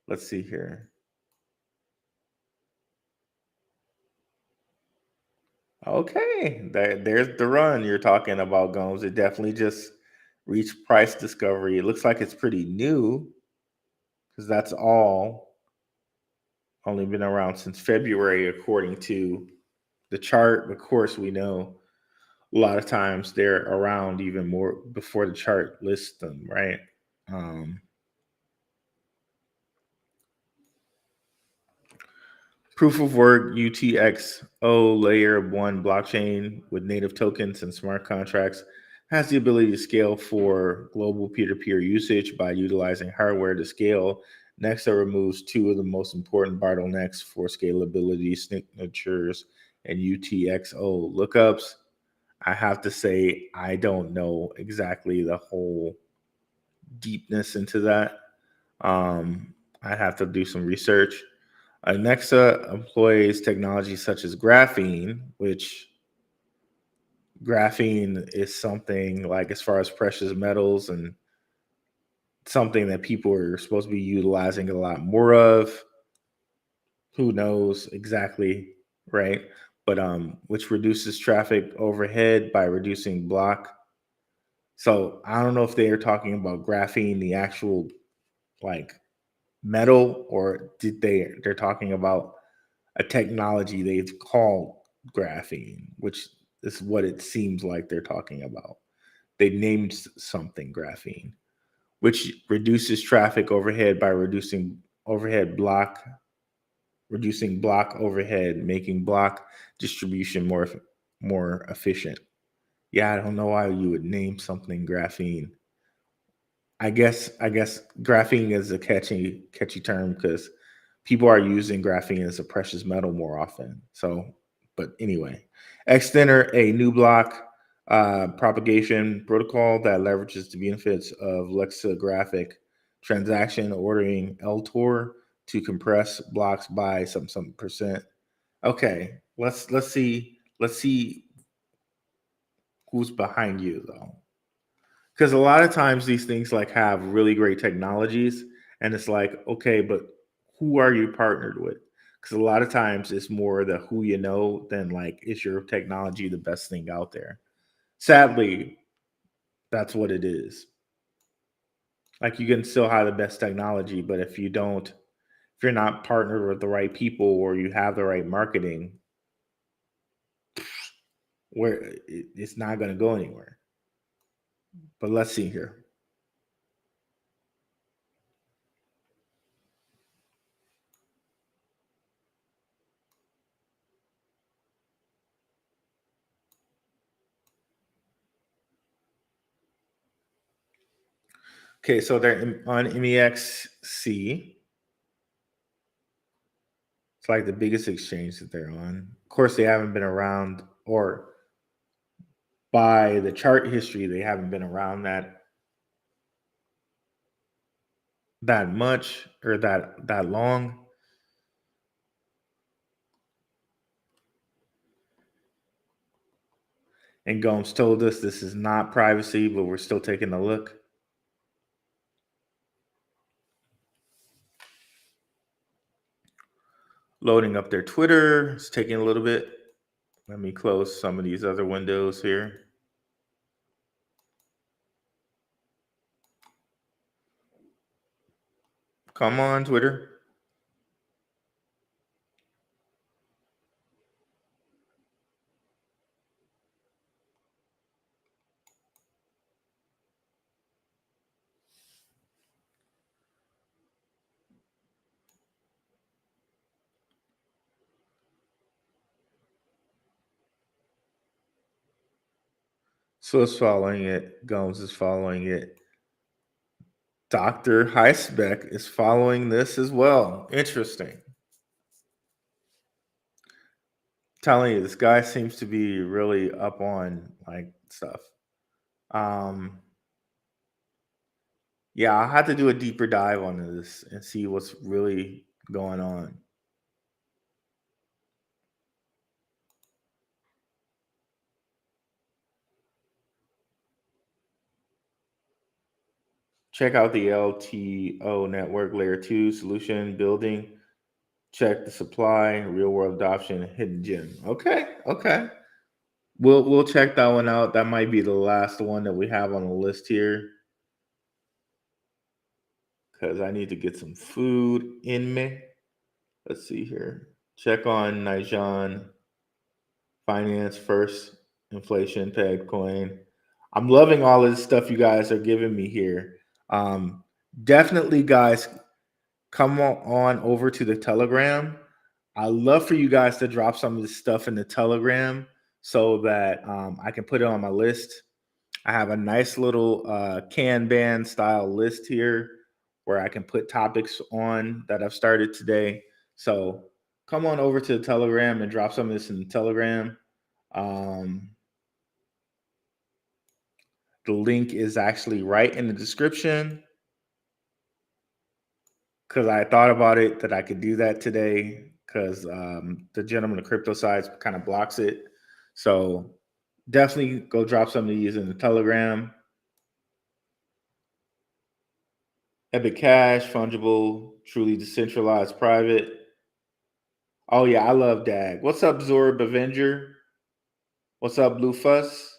Let's see here. Okay, there's the run you're talking about, Gomes. It definitely just reached price discovery. It looks like it's pretty new because that's all only been around since February, according to the chart. Of course, we know a lot of times they're around even more before the chart lists them, right? Proof of work UTXO layer 1 blockchain with native tokens and smart contracts has the ability to scale for global peer-to-peer usage by utilizing hardware to scale. Next, it removes two of the most important bottlenecks for scalability: signatures and UTXO lookups. I have to say, I don't know exactly the whole deepness into that. I'd have to do some research. Nexa employs technology such as graphene, which graphene is something like, as far as precious metals, and something that people are supposed to be utilizing a lot more of. Who knows exactly, right? But which reduces traffic overhead by reducing block. So I don't know if they are talking about graphene, the actual like metal, or they're talking about a technology they've called graphene, which is what it seems like they're talking about. They named something graphene, which reduces traffic overhead by reducing block overhead, making block distribution more efficient. Yeah, I don't know why you would name something graphene. I guess graphene is a catchy term because people are using graphene as a precious metal more often. So, but anyway, Extender, a new block propagation protocol that leverages the benefits of lexicographic transaction ordering Tor to compress blocks by some percent. Okay, let's see who's behind you though, because a lot of times these things like have really great technologies, and it's like, okay, but who are you partnered with? Because a lot of times it's more the who you know than like is your technology the best thing out there. Sadly, that's what it is. Like you can still have the best technology, but if you're not partnered with the right people or you have the right marketing, where it's not going to go anywhere. But let's see here. Okay, so they're on MEXC. It's like the biggest exchange that they're on. Of course, they haven't been around, or by the chart history, they haven't been around that much or that long. And Gomes told us this is not privacy, but we're still taking a look. Loading up their Twitter. It's taking a little bit. Let me close some of these other windows here. Come on, Twitter. So it's following it. Gomes is following it. Dr. Highspec is following this as well. Interesting. Telling you, this guy seems to be really up on like stuff. Yeah, I'll have to do a deeper dive on this and see what's really going on. Check out the LTO network layer 2 solution building. Check the supply, real world adoption, hidden gem. Okay. We'll check that one out. That might be the last one that we have on the list here. Because I need to get some food in me. Let's see here. Check on Nijan Finance first, inflation pegged coin. I'm loving all of this stuff you guys are giving me here. Definitely, guys, come on over to the Telegram. I love for you guys to drop some of this stuff in the Telegram so that I can put it on my list. I have a nice little Kanban style list here where I can put topics on that I've started today. So come on over to the Telegram and drop some of this in the Telegram. The link is actually right in the description because I thought about it that I could do that today because the gentleman, the crypto sites kind of blocks it. So definitely go drop some of these in the Telegram. Epic Cash, fungible, truly decentralized, private. Oh yeah, I love DAG. What's up, Zorb Avenger? What's up, Blue Fuss?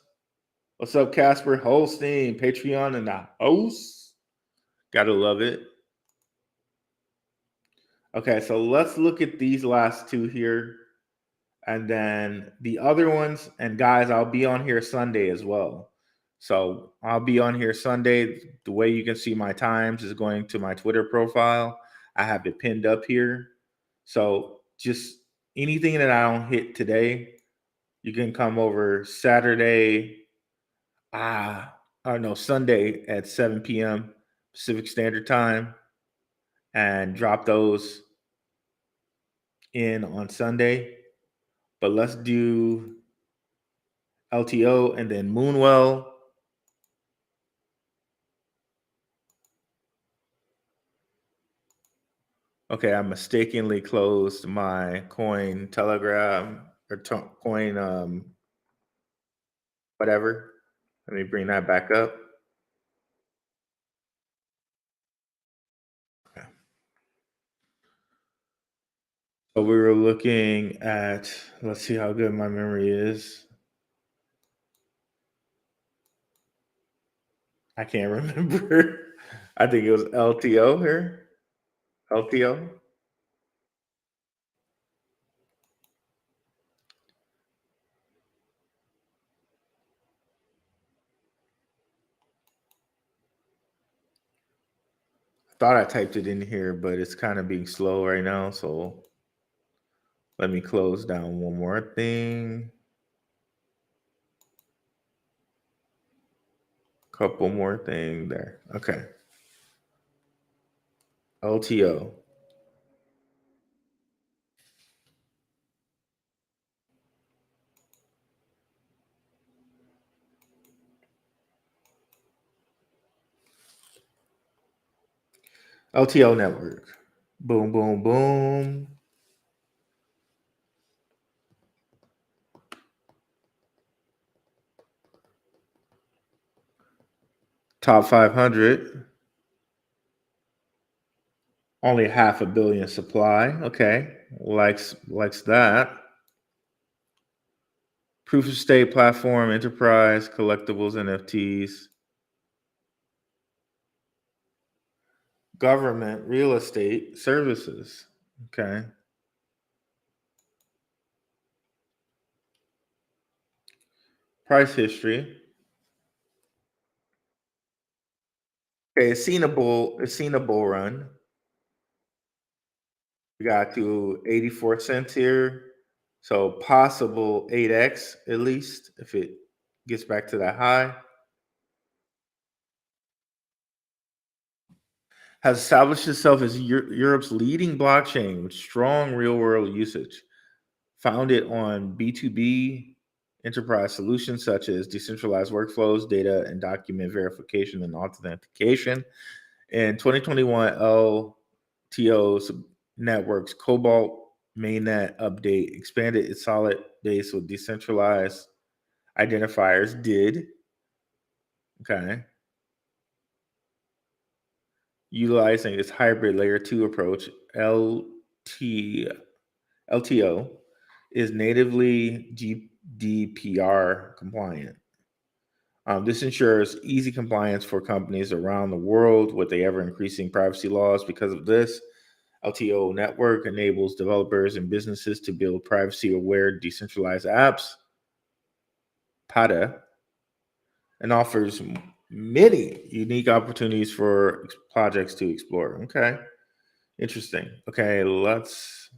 What's up, Casper Holstein? Patreon and the host. Gotta love it. Okay, so let's look at these last two here. And then the other ones, and guys, I'll be on here Sunday as well. So I'll be on here Sunday. The way you can see my times is going to my Twitter profile. I have it pinned up here. So just anything that I don't hit today, you can come over Saturday, Sunday at 7 p.m. Pacific Standard Time and drop those in on Sunday. But let's do LTO, and then Moonwell. Okay, I mistakenly closed my coin Telegram or coin whatever. Let me bring that back up. Okay. So we were looking at, let's see how good my memory is. I can't remember. I think it was LTO here. LTO. Thought I typed it in here, but it's kind of being slow right now. So let me close down one more thing. Couple more things there. Okay. LTO. LTO network. Boom, boom, boom. Top 500. Only 500 million supply. Okay. Likes that. Proof of stake platform, enterprise, collectibles, NFTs. Government, real estate, services. Okay. Price history. Okay, it's seen a bull run. We got to 84 cents here. So possible 8x at least if it gets back to that high. Has established itself as Europe's leading blockchain with strong real-world usage. Founded on B2B enterprise solutions such as decentralized workflows, data and document verification and authentication. In 2021, LTO's network's Cobalt mainnet update expanded its solid base with decentralized identifiers. Okay. Utilizing its hybrid layer 2 approach, LTO is natively GDPR compliant. This ensures easy compliance for companies around the world with the ever-increasing privacy laws. Because of this, LTO network enables developers and businesses to build privacy-aware decentralized apps, PATA, and offers many unique opportunities for projects to explore. Okay, interesting. Okay, let's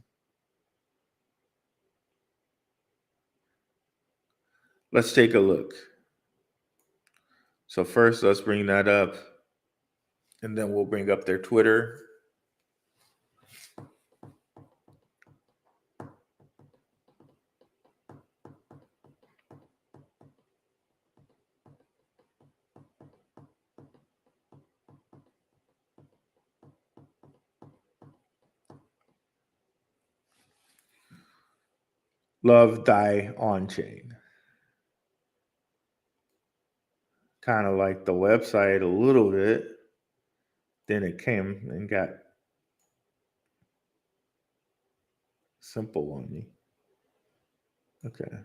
take a look. So first, let's bring that up, and then we'll bring up their Twitter. Love die on chain. Kind of like the website a little bit. Then it came and got simple on me. Okay.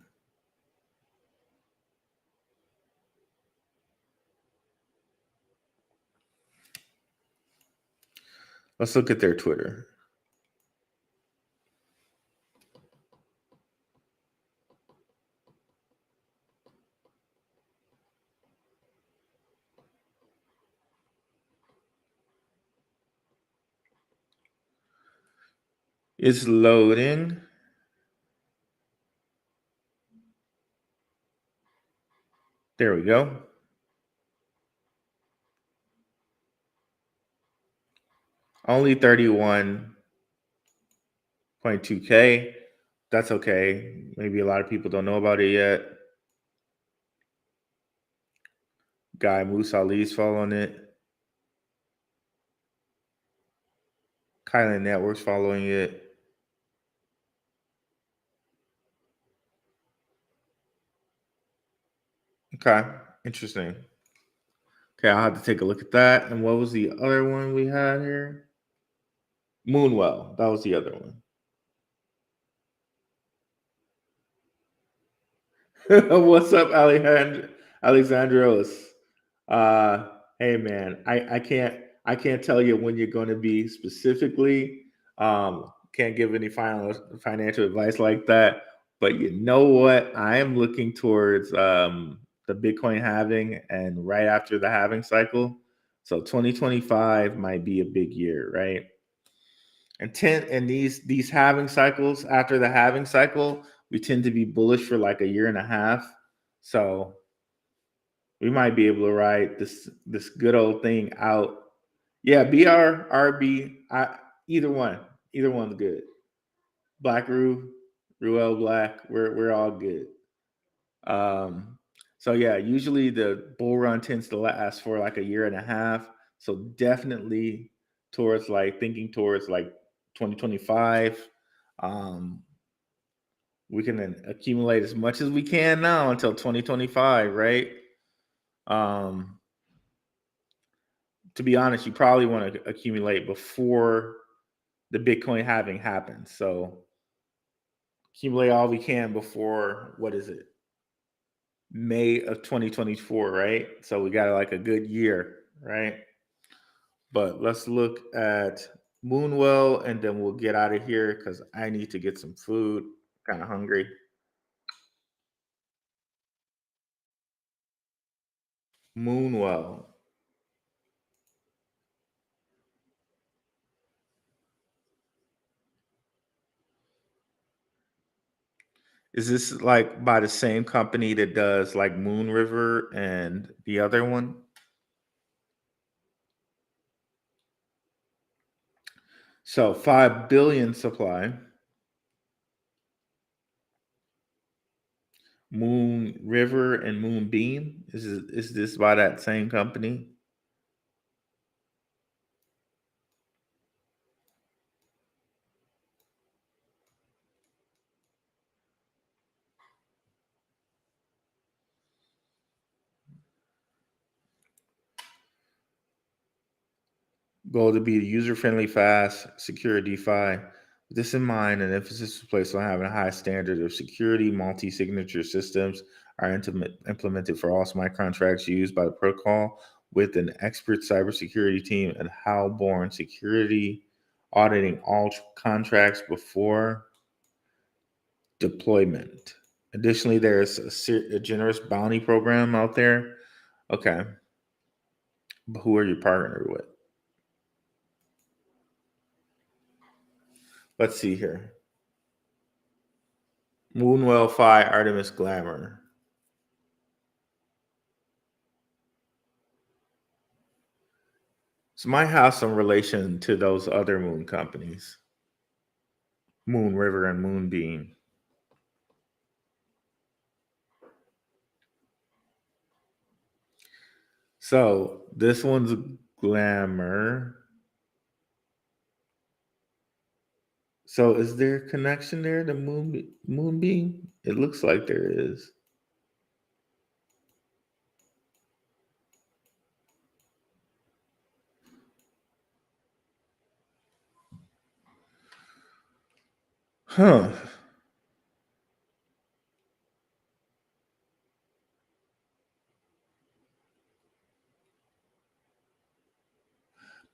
Let's look at their Twitter. It's loading. There we go. Only 31.2K. That's okay. Maybe a lot of people don't know about it yet. Guy Moose Ali's following it. Kylan Networks following it. Okay, interesting. Okay, I'll have to take a look at that. And what was the other one we had here? Moonwell. That was the other one. What's up, Alexandros? Hey man, I can't tell you when you're going to be specifically. Can't give any financial advice like that. But you know what? I am looking towards the Bitcoin halving and right after the halving cycle. So 2025 might be a big year, right? And these halving cycles, after the halving cycle, we tend to be bullish for like a year and a half. So we might be able to ride this good old thing out. Yeah, BR, RB, either one. Either one's good. Blackrue, Ruel Black, we're all good. So yeah, usually the bull run tends to last for like a year and a half. So definitely thinking towards like 2025. We can accumulate as much as we can now until 2025, right? To be honest, you probably want to accumulate before the Bitcoin halving happens. So accumulate all we can before, what is it? May of 2024, right? So we got like a good year, right? But let's look at Moonwell and then we'll get out of here because I need to get some food. Kind of hungry. Moonwell. Is this like by the same company that does like Moon River and the other one? So 5 billion supply. Moon River and Moonbeam. Is this by that same company? Goal to be user-friendly, fast, secure DeFi. With this in mind, an emphasis is placed on having a high standard of security. Multi-signature systems are implemented for all smart contracts used by the protocol with an expert cybersecurity team at Halborn Security auditing all contracts before deployment. Additionally, there's a generous bounty program out there. Okay. But who are you partnered with? Let's see here. Moonwell Phi Artemis Glamour. So might have some relation to those other moon companies. Moon River and Moonbeam. So this one's Glamour. So is there a connection there to Moonbeam? It looks like there is. Huh.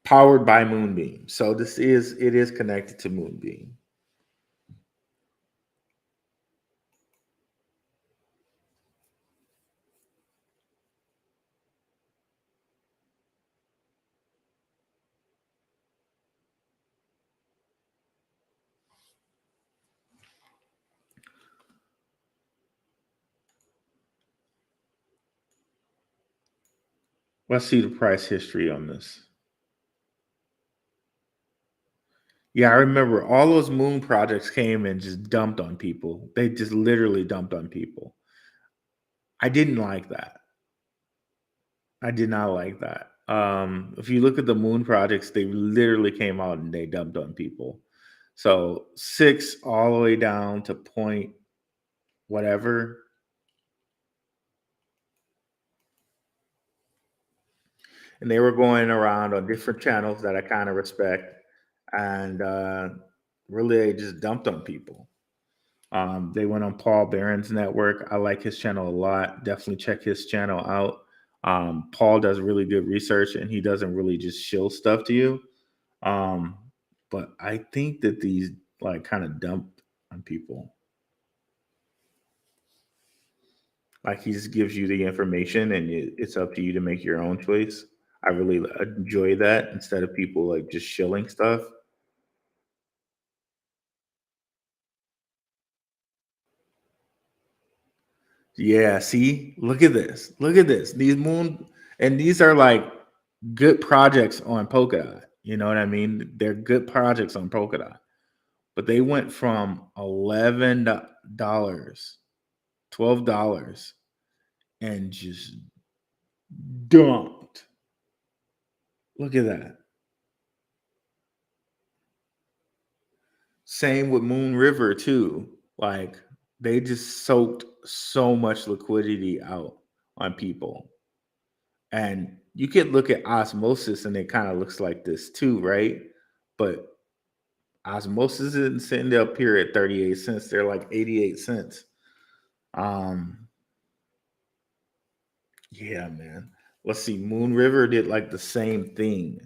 Powered by Moonbeam. So it is connected to Moonbeam. Let's see the price history on this. Yeah, I remember all those moon projects came and just dumped on people. They just literally dumped on people. I didn't like that. I did not like that. If you look at the moon projects, they literally came out and they dumped on people. So 6 all the way down to point whatever. And they were going around on different channels that I kind of respect, and really they just dumped on people. They went on Paul Barron's network. I like his channel a lot. Definitely check his channel out. Paul does really good research, and he doesn't really just shill stuff to you. But I think that these like kind of dumped on people. Like he just gives you the information, and it's up to you to make your own choice. I really enjoy that instead of people like just shilling stuff. Yeah, see, look at this. Look at this. These moon and these are like good projects on Polkadot. You know what I mean? They're good projects on Polkadot. But they went from $11, $12 and just dumped. Look at that. Same with Moon River too. Like they just soaked so much liquidity out on people. And you could look at osmosis and it kind of looks like this too, right? But osmosis isn't sitting up here at 38 cents. They're like 88 cents. Um, yeah, man. Let's see. Moon River did like the same thing.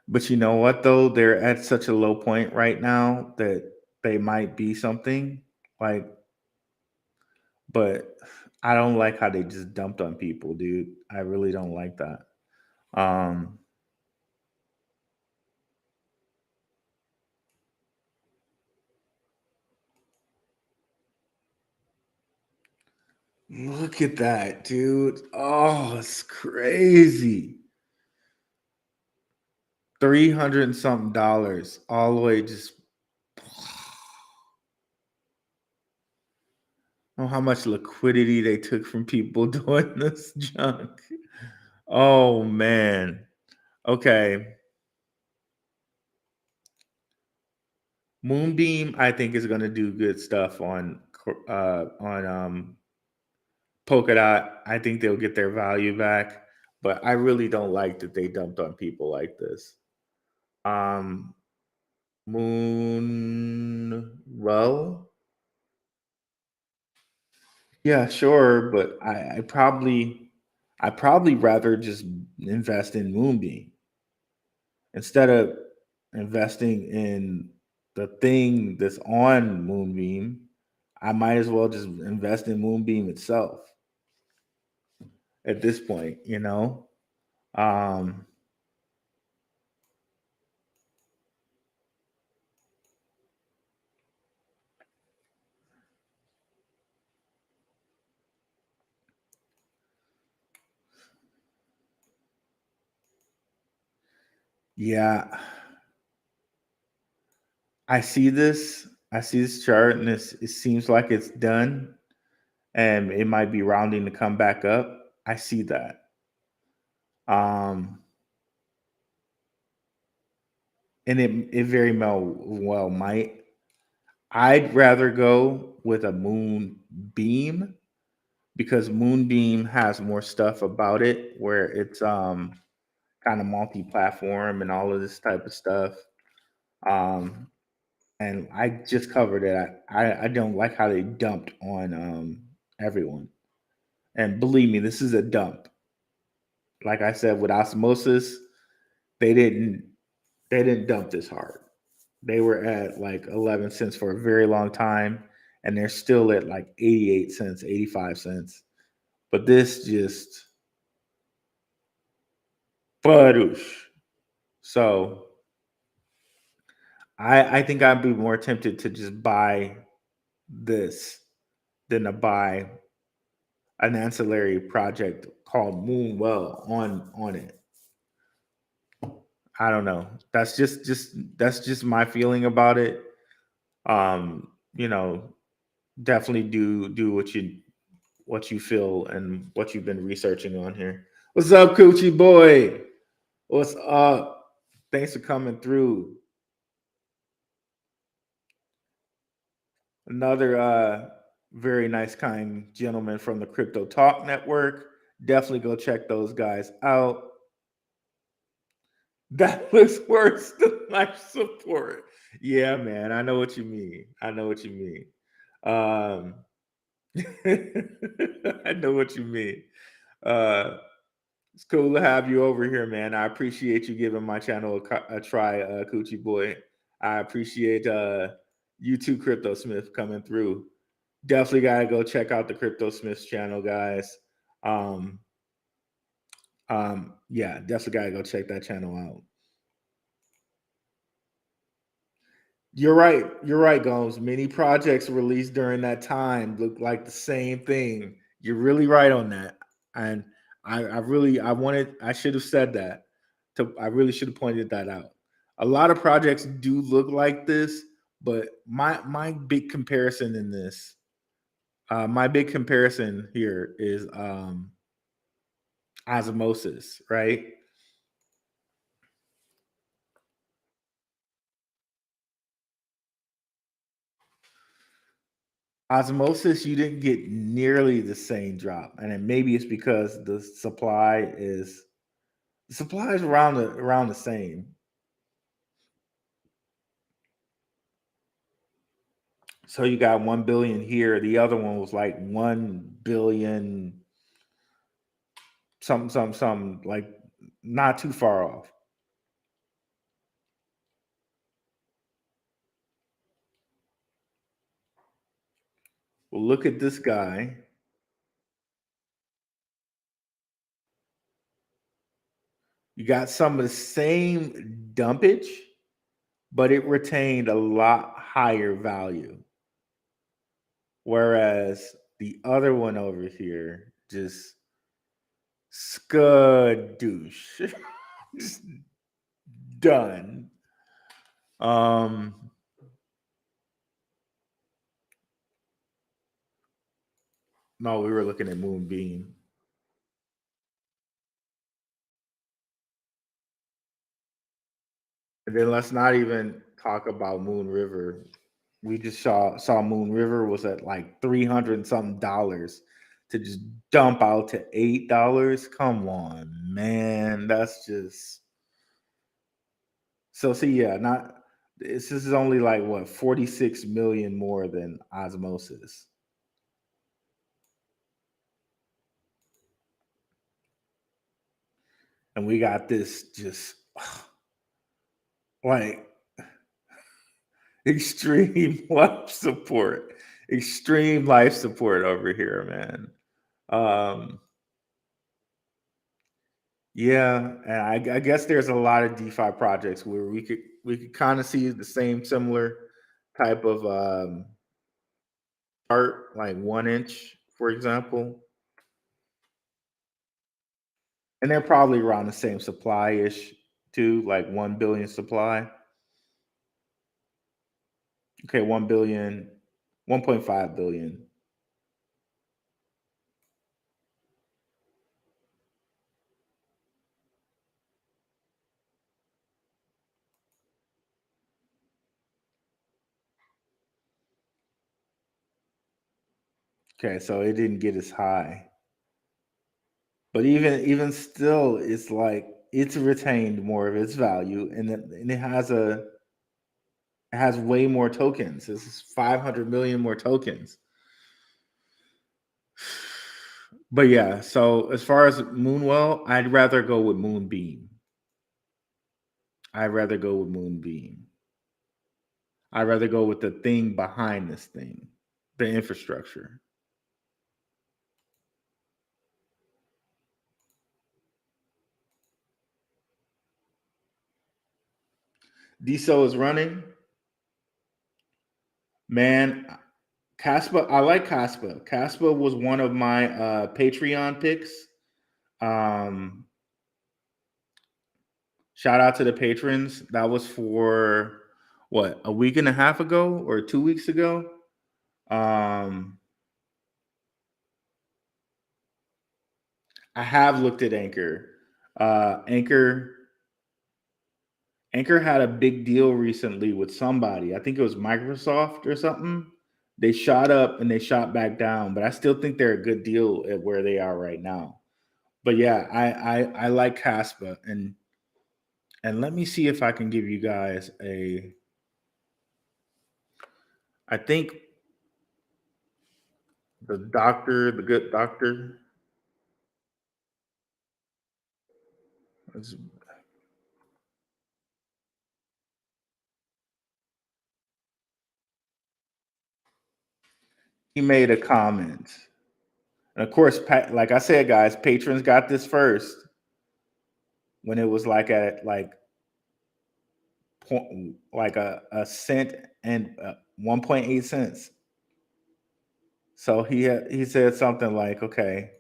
But you know what though? They're at such a low point right now that they might be something. Like, but I don't like how they just dumped on people, dude. I really don't like that. Um, Look at that, dude. Oh, it's crazy. 300 and something dollars all the way just know how much liquidity they took from people doing this junk. Oh man. Okay. Moonbeam, I think, is gonna do good stuff on Polkadot. I think they'll get their value back, but I really don't like that they dumped on people like this. Um Moon well, yeah, sure, but I probably rather just invest in Moonbeam instead of investing in the thing that's on Moonbeam. I might as well just invest in Moonbeam itself at this point, you know? Um, yeah, I see this chart and it seems like it's done and it might be rounding to come back up. I see that. Um, and it very well might. I'd rather go with a Moonbeam because Moonbeam has more stuff about it where it's kind of multi-platform and all of this type of stuff. Um, and I just covered it. I don't like how they dumped on everyone. And believe me, this is a dump. Like I said, with osmosis, they didn't they didn't dump this hard. They were at like 11 cents for a very long time, and they're still at like 88 cents, 85 cents. But this just badoosh. So I think I'd be more tempted to just buy this than to buy an ancillary project called Moonwell on it. I don't know. That's just my feeling about it. You know, definitely do what you feel and what you've been researching on here. What's up, Coochie boy? What's up? Thanks for coming through. Another very nice, kind gentleman from the Crypto Talk Network. Definitely go check those guys out. That looks worse than life support. Yeah, man. I know what you mean. I know what you mean. I know what you mean. It's cool to have you over here, man. I appreciate you giving my channel a try, Coochie Boy. I appreciate you too, CryptoSmith, coming through. Definitely got to go check out the CryptoSmith channel, guys. Yeah, definitely got to go check that channel out. You're right. You're right, Gomes. Many projects released during that time look like the same thing. You're really right on that. And I should have said that. I really should have pointed that out. A lot of projects do look like this, but my big comparison in this, my big comparison here is osmosis, right? Osmosis, you didn't get nearly the same drop, and then maybe it's because the supply is around the same. So you got 1 billion here. The other one was like 1 billion, something, like not too far off. Well, look at this guy. You got some of the same dumpage, but it retained a lot higher value. Whereas the other one over here just skadoosh. Just done. No, we were looking at Moonbeam. And then let's not even talk about Moon River. We just saw Moon River was at like 300 and something dollars to just dump out to $8. Come on, man. That's just so see, yeah, not this is only like what 46 million more than Osmosis. And we got this just like extreme life support. Extreme life support over here, man. Yeah, and I guess there's a lot of DeFi projects where we could kind of see the same similar type of art, like 1 inch, for example, and they're probably around the same supply ish too, like 1 billion supply. Okay, 1 billion, 1.5 billion. Okay, so it didn't get as high. But even still, it's like it's retained more of its value, and it has way more tokens. This is 500 million more tokens. But yeah, so as far as Moonwell, I'd rather go with Moonbeam. I'd rather go with Moonbeam. I'd rather go with the thing behind this thing, the infrastructure. DSO is running. Man, Caspa, I like Caspa. Caspa was one of my Patreon picks. Shout out to the patrons. That was for what, a week and a half ago or 2 weeks ago. I have looked at Anchor. Anchor had a big deal recently with somebody. I think it was Microsoft or something. They shot up and they shot back down, but I still think they're a good deal at where they are right now. But yeah, I like Caspa, and let me see if I can give you guys a. I think the good doctor. He made a comment. And of course, like I said, guys, patrons got this first when it was like at like a cent and 1.8 cents. So he said something like, "Okay,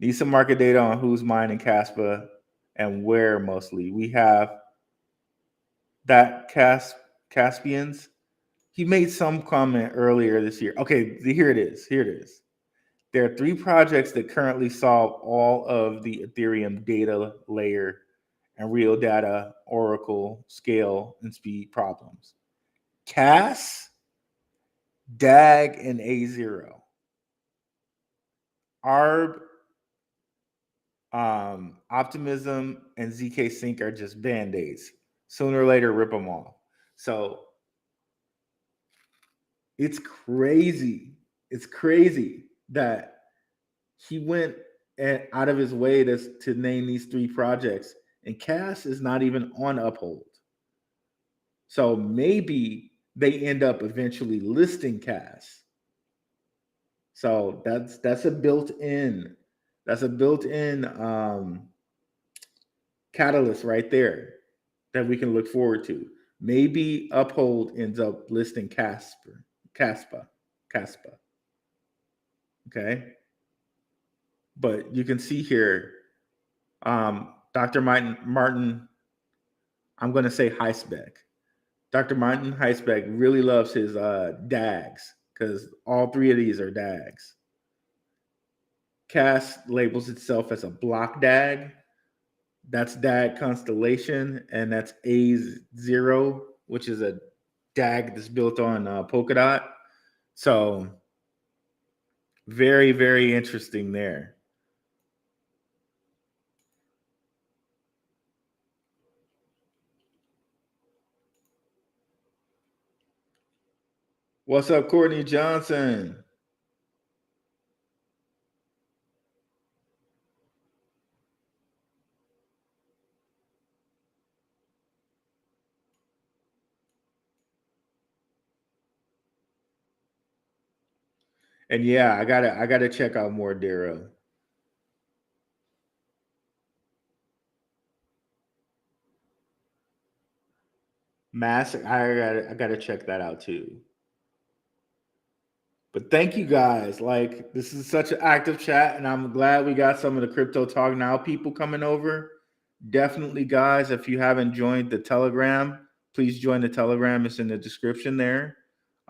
need some market data on who's mining Caspa and where mostly. We have that Caspians." He made some comment earlier this year. Okay, here it is. There are 3 projects that currently solve all of the Ethereum data layer and real data, Oracle, scale, and speed problems. Cas, DAG, and A0. ARB, Optimism, and ZK Sync are just band-aids. Sooner or later, rip them off. So it's crazy. It's crazy that he went out of his way to name these 3 projects, and Cas is not even on Uphold. So maybe they end up eventually listing Cas. So that's a built-in catalyst right there that we can look forward to. Maybe Uphold ends up listing Caspa. Okay. But you can see here, Dr. Martin, I'm going to say Heisbeck. Dr. Martin Heisbeck really loves his DAGs because all 3 of these are DAGs. Cas labels itself as a block DAG. That's DAG Constellation, and that's A0, which is a DAG that's built on Polkadot. So very, very interesting there. What's up, Courtney Johnson? And yeah, I gotta check out more Darrow. I gotta check that out too. But thank you guys. Like, this is such an active chat, and I'm glad we got some of the Crypto Talk Now people coming over. Definitely, guys, if you haven't joined the Telegram, please join the Telegram. It's in the description there.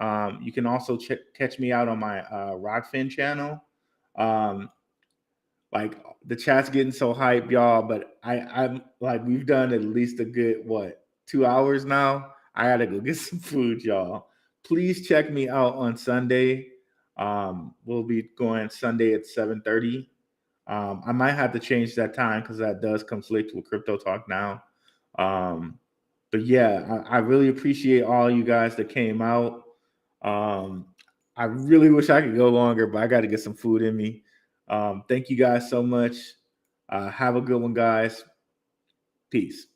You can also catch me out on my Rokfin channel. Like, the chat's getting so hype, y'all, but I'm like, we've done at least a good 2 hours now. I gotta go get some food, y'all. Please check me out on Sunday. We'll be going Sunday at 7:30. I might have to change that time because that does conflict with Crypto Talk Now. But yeah, I really appreciate all you guys that came out. I really wish I could go longer, but I got to get some food in me. Thank you guys so much. Have a good one, guys. Peace.